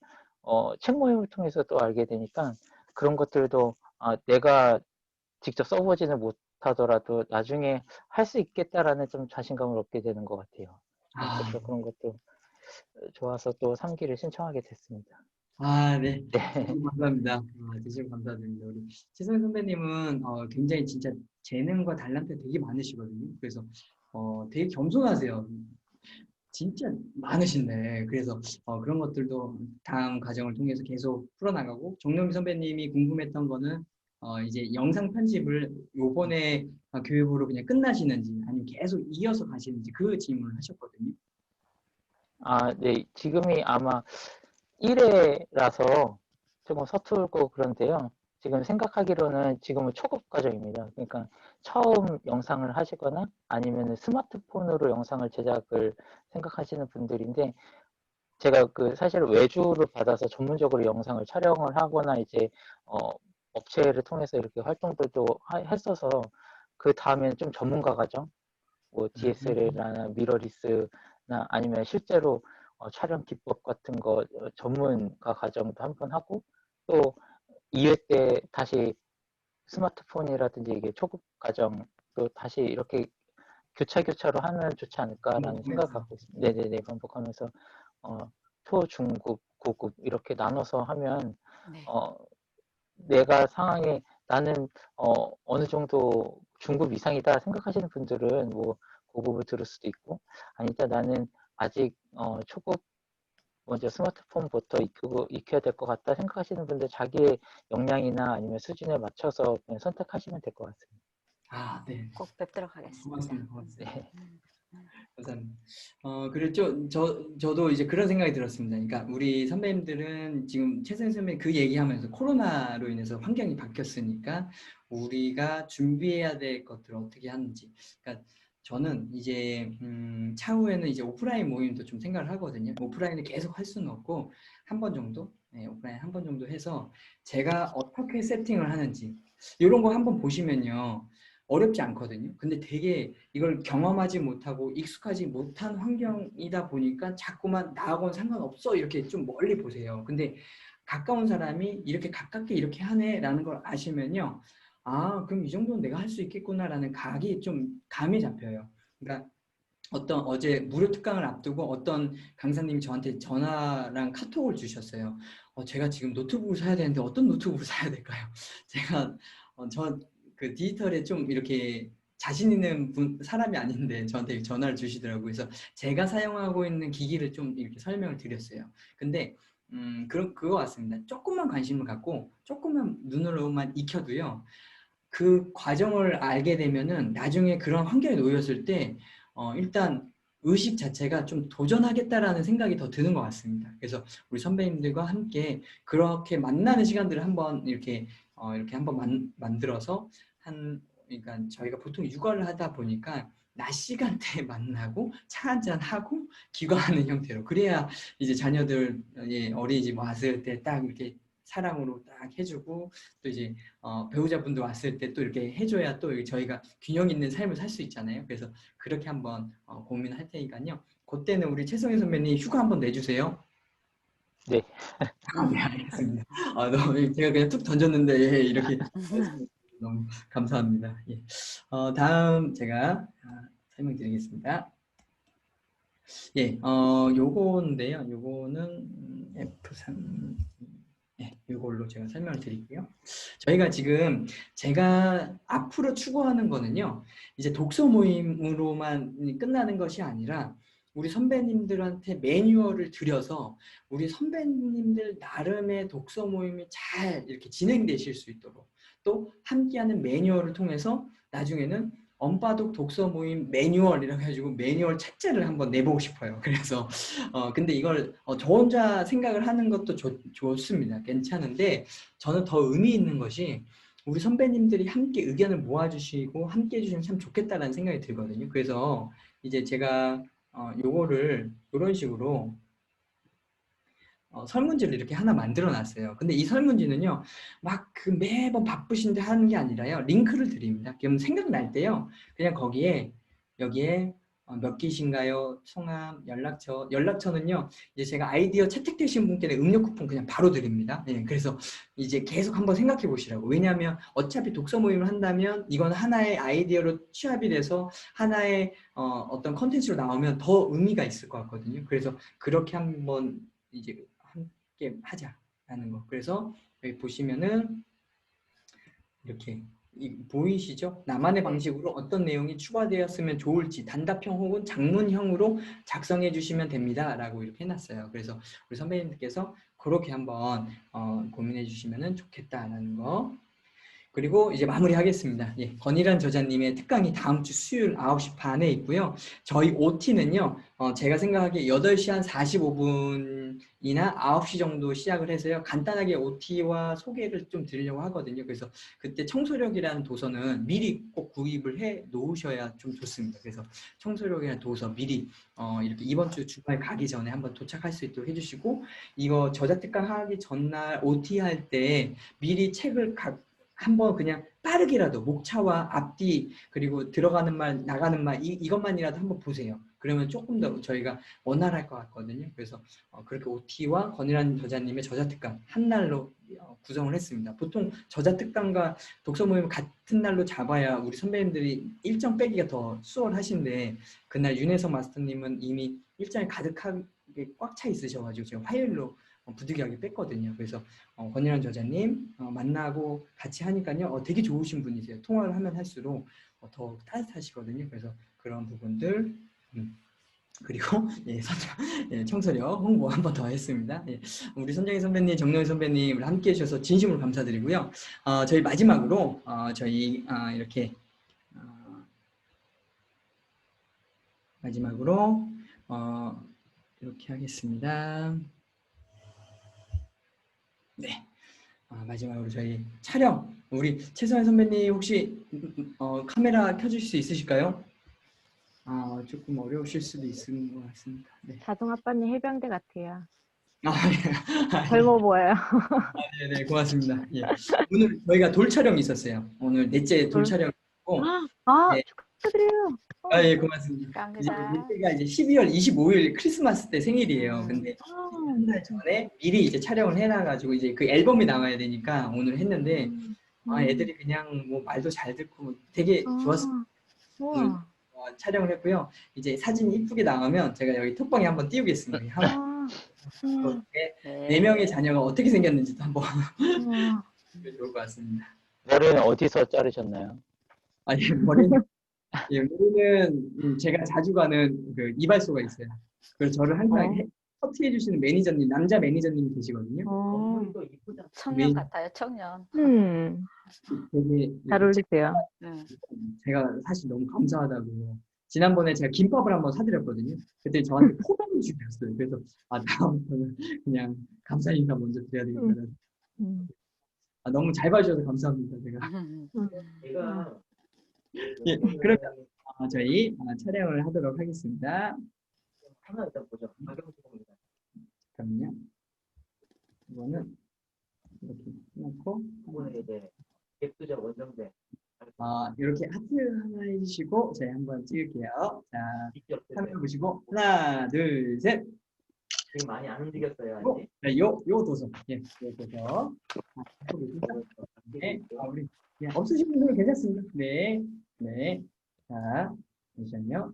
책 모임을 통해서 또 알게 되니까 그런 것들도 내가 직접 써보지는 못하더라도 나중에 할 수 있겠다라는 좀 자신감을 얻게 되는 것 같아요. 아, 그래서 그런 것도 좋아서 또 3기를 신청하게 됐습니다. 네. 네. 대신 감사합니다. 대신 감사드립니다. 우리 최선 선배님은 굉장히 진짜 재능과 달란트 되게 많으시거든요. 그래서 되게 겸손하세요. 진짜 많으신데 그래서 그런 것들도 다음 과정을 통해서 계속 풀어나가고 정명미 선배님이 궁금했던 거는 이제 영상 편집을 요번에 교육으로 그냥 끝나시는지 아니면 계속 이어서 가시는지 그 질문을 하셨거든요. 네. 지금이 아마 1회라서 조금 서툴고 그런데요. 지금 생각하기로는 지금은 초급 과정입니다. 그러니까 처음 영상을 하시거나 아니면 스마트폰으로 영상을 제작을 생각하시는 분들인데 제가 사실 외주를 받아서 전문적으로 영상을 촬영을 하거나 이제 어, 업체를 통해서 이렇게 활동들도 했어서 그 다음에는 좀 전문가 과정, 뭐 DSLR이나 미러리스나 아니면 실제로 촬영 기법 같은 거 전문가 과정도 한 번 하고 또 2회 때 다시 스마트폰이라든지 이게 초급 과정 또 다시 이렇게 교차로 하면 좋지 않을까라는 생각을 반복하면서. 갖고 있습니다. 네네네, 반복하면서 어, 초, 중급, 고급 이렇게 나눠서 하면 네. 내가 상황에 나는 어느 정도 중급 이상이다 생각하시는 분들은 뭐 고급을 들을 수도 있고 아니다 나는 아직 초급 먼저 스마트폰부터 익혀야 될 것 같다 생각하시는 분들 자기의 역량이나 아니면 수준에 맞춰서 그냥 선택하시면 될 것 같습니다. 네. 꼭 뵙도록 하겠습니다. 고맙습니다. 고맙습니다. 네. 감사합니다. 그리고 저도 이제 그런 생각이 들었습니다. 그러니까 우리 선배님들은 지금 최선 선배님 그 얘기하면서 코로나로 인해서 환경이 바뀌었으니까 우리가 준비해야 될 것들을 어떻게 하는지. 그러니까 저는 이제 차후에는 이제 오프라인 모임도 좀 생각을 하거든요. 오프라인을 계속 할 수는 없고 한 번 정도, 오프라인 한 번 정도 해서 제가 어떻게 세팅을 하는지 이런 거 한번 보시면요. 어렵지 않거든요. 근데 되게 이걸 경험하지 못하고 익숙하지 못한 환경이다 보니까 자꾸만 나하고는 상관없어 이렇게 좀 멀리 보세요. 근데 가까운 사람이 이렇게 가깝게 이렇게 하네라는 걸 아시면요. 그럼 이 정도는 내가 할 수 있겠구나라는 각이 좀 감이 잡혀요. 그러니까 어제 무료 특강을 앞두고 어떤 강사님이 저한테 전화랑 카톡을 주셨어요. 제가 지금 노트북을 사야 되는데 어떤 노트북을 사야 될까요? 제가 그 디지털에 좀 이렇게 자신 있는 사람이 아닌데 저한테 전화를 주시더라고요. 그래서 제가 사용하고 있는 기기를 좀 이렇게 설명을 드렸어요. 근데 그거 같습니다. 조금만 관심을 갖고 조금만 눈으로만 익혀도요. 그 과정을 알게 되면은 나중에 그런 환경에 놓였을 때 일단 의식 자체가 좀 도전하겠다라는 생각이 더 드는 것 같습니다. 그래서 우리 선배님들과 함께 그렇게 만나는 시간들을 한번 이렇게 한번 만들어서 그러니까 저희가 보통 육아를 하다 보니까 낮 시간대에 만나고 차 한잔 하고 귀가하는 형태로 그래야 이제 자녀들 어린이집 왔을 때 딱 이렇게 사랑으로 딱 해주고 또 이제 배우자분도 왔을 때 또 이렇게 해줘야 또 저희가 균형 있는 삶을 살 수 있잖아요. 그래서 그렇게 한번 고민할 테니까요. 그때는 우리 최성희 선배님 휴가 한번 내주세요. 네. 네, 알겠습니다. 너무 제가 그냥 툭 던졌는데 이렇게 너무 감사합니다. 예. 다음 제가 설명드리겠습니다. 예, 요건데요. 요거는 F3 이걸로 제가 설명을 드릴게요. 저희가 지금 제가 앞으로 추구하는 거는요. 이제 독서 모임으로만 끝나는 것이 아니라 우리 선배님들한테 매뉴얼을 드려서 우리 선배님들 나름의 독서 모임이 잘 이렇게 진행되실 수 있도록 또 함께하는 매뉴얼을 통해서 나중에는 언바독 독서 모임 매뉴얼이라고 해가지고 매뉴얼 책자를 한번 내보고 싶어요. 그래서 근데 이걸 저 혼자 생각을 하는 것도 좋습니다. 괜찮은데 저는 더 의미 있는 것이 우리 선배님들이 함께 의견을 모아주시고 함께 해주시면 참 좋겠다라는 생각이 들거든요. 그래서 이제 제가 요거를 이런 식으로 설문지를 이렇게 하나 만들어 놨어요. 근데 이 설문지는요, 막 그 매번 바쁘신데 하는 게 아니라요, 링크를 드립니다. 그럼 생각날 때요, 그냥 여기에 몇 기신가요? 성함, 연락처는요. 이제 제가 아이디어 채택되신 분께는 음료 쿠폰 그냥 바로 드립니다. 예, 그래서 이제 계속 한번 생각해 보시라고. 왜냐하면 어차피 독서 모임을 한다면 이건 하나의 아이디어로 취합이 돼서 하나의 어떤 컨텐츠로 나오면 더 의미가 있을 것 같거든요. 그래서 그렇게 한번 이제 함께 하자라는 거. 그래서 여기 보시면은 이렇게 보이시죠? 나만의 방식으로 어떤 내용이 추가되었으면 좋을지 단답형 혹은 장문형으로 작성해 주시면 됩니다 라고 이렇게 해놨어요. 그래서 우리 선배님들께서 그렇게 한번 고민해 주시면 좋겠다라는 거. 그리고 이제 마무리하겠습니다. 예, 권일환 저자님의 특강이 다음 주 수요일 9시 반에 있고요. 저희 OT는요. 제가 생각하기에 8시 한 45분이나 9시 정도 시작을 해서요. 간단하게 OT와 소개를 좀 드리려고 하거든요. 그래서 그때 청소력이라는 도서는 미리 꼭 구입을 해 놓으셔야 좀 좋습니다. 그래서 청소력이라는 도서 미리 이렇게 이번 주 주말 가기 전에 한번 도착할 수 있도록 해주시고, 이거 저자 특강 하기 전날 OT 할 때 미리 책을 한번 그냥 빠르게라도 목차와 앞뒤 그리고 들어가는 말 나가는 말 이것만이라도 한번 보세요. 그러면 조금 더 저희가 원활할 것 같거든요. 그래서 그렇게 OT와 권일환 저자님의 저자 특강 한 날로 구성을 했습니다. 보통 저자 특강과 독서 모임 같은 날로 잡아야 우리 선배님들이 일정 빼기가 더 수월하신데, 그날 윤혜성 마스터님은 이미 일정이 가득하게 꽉 차 있으셔가지고 제가 화요일로 부득이하게 뺐거든요. 그래서 권일환 저자님 만나고 같이 하니까요. 되게 좋으신 분이세요. 통화를 하면 할수록 더 따뜻하시거든요. 그래서 그런 부분들 그리고 예, 예, 청소력 홍보 한 번 더 했습니다. 예, 우리 선정희 선배님, 정노희 선배님 함께 해주셔서 진심으로 감사드리고요. 저희 마지막으로 저희 이렇게 마지막으로 이렇게 하겠습니다. 네. 마지막으로 저희 촬영, 우리 최성현 선배님 혹시 카메라 켜주실 수 있으실까요? 조금 어려우실 수도 있는 것 같습니다. 네. 자동 아빠님 해병대 같아요. 네. 젊어 보여요. 네네, 고맙습니다. 예. 오늘 저희가 돌 촬영이 있었어요. 오늘 넷째 돌 촬영이고, 네. 축하드려요. 예, 고맙습니다. 이제 감사합니다. 넷째가 이제 12월 25일 크리스마스 때 생일이에요. 근데 한 달 전에 미리 이제 촬영을 해놔가지고 이제 그 앨범이 나와야 되니까 오늘 했는데, 애들이 그냥 뭐 말도 잘 듣고 되게 좋았습니다. 오늘 촬영을 했고요. 이제 사진이 이쁘게 나오면 제가 여기 톡방에 한번 띄우겠습니다. 네 명의 자녀가 어떻게 생겼는지도 한번 좋을 것 같습니다. 머리는 어디서 자르셨나요? 아니 머리는 제가 자주 가는 그 이발소가 있어요. 그래서 저를 항상 커트해 주시는 매니저님, 남자 매니저님이 계시거든요. 청년 같아요, 청년. 되게 잘 어울리세요. 제가 사실 너무 감사하다고. 지난번에 제가 김밥을 한번 사드렸거든요. 그때 저한테 포장을 주셨어요. 그래서 다음부터는 그냥 감사 인사 먼저 드려야 되겠다. 너무 잘 봐주셔서 감사합니다. 제가. 예, 그러면 저희 촬영을 하도록 하겠습니다. 하나 일단 보죠. 잠깐만요. 이거는 이렇게 해놓고 이번에 이제 객수적 원정대 이렇게 하트 하나 해주시고 저희 한번 찍을게요. 자, 카메라 보시고 하나, 둘, 셋. 지금 많이 안 움직였어요. 아직. 네, 요 도서. 예, 요 도서. 네, 우리 없으신 분들은 괜찮습니다. 네, 네. 자, 잠시만요.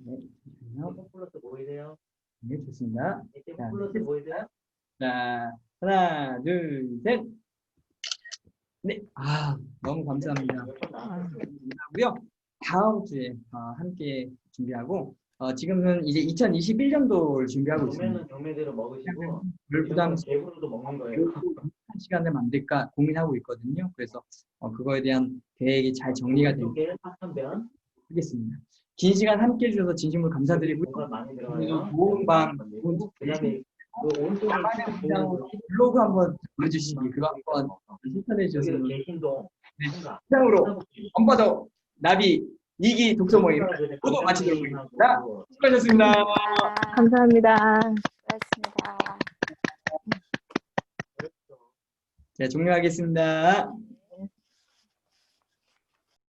네, 잠시만요. 플러스 보이세요? 네, 좋습니다. 자, 플러스 보이세요? 자, 하나, 둘, 셋. 네, 너무 감사합니다. 감사하고요. 다음 주에 함께 준비하고 지금은 이제 2021년도를 준비하고 있습니다. 경매대로 먹으시고 부담 대부로도 먹는 거예요. 한 시간을 만들까 고민하고 있거든요. 그래서 그거에 대한 계획이 잘 정리가 되면 하겠습니다. 긴 시간 함께 해주셔서 진심으로 감사드리고요. 많이 들어가요. 좋은 밤, 그다음에 블로그 한번 보여주시기 그거 한번 추천해 주셔서 시장으로 엄빠더 나비 2기 독서 모임 모두 마치도록 하겠습니다. 수고하셨습니다. 감사합니다. 고맙습니다. 네, 종료하겠습니다.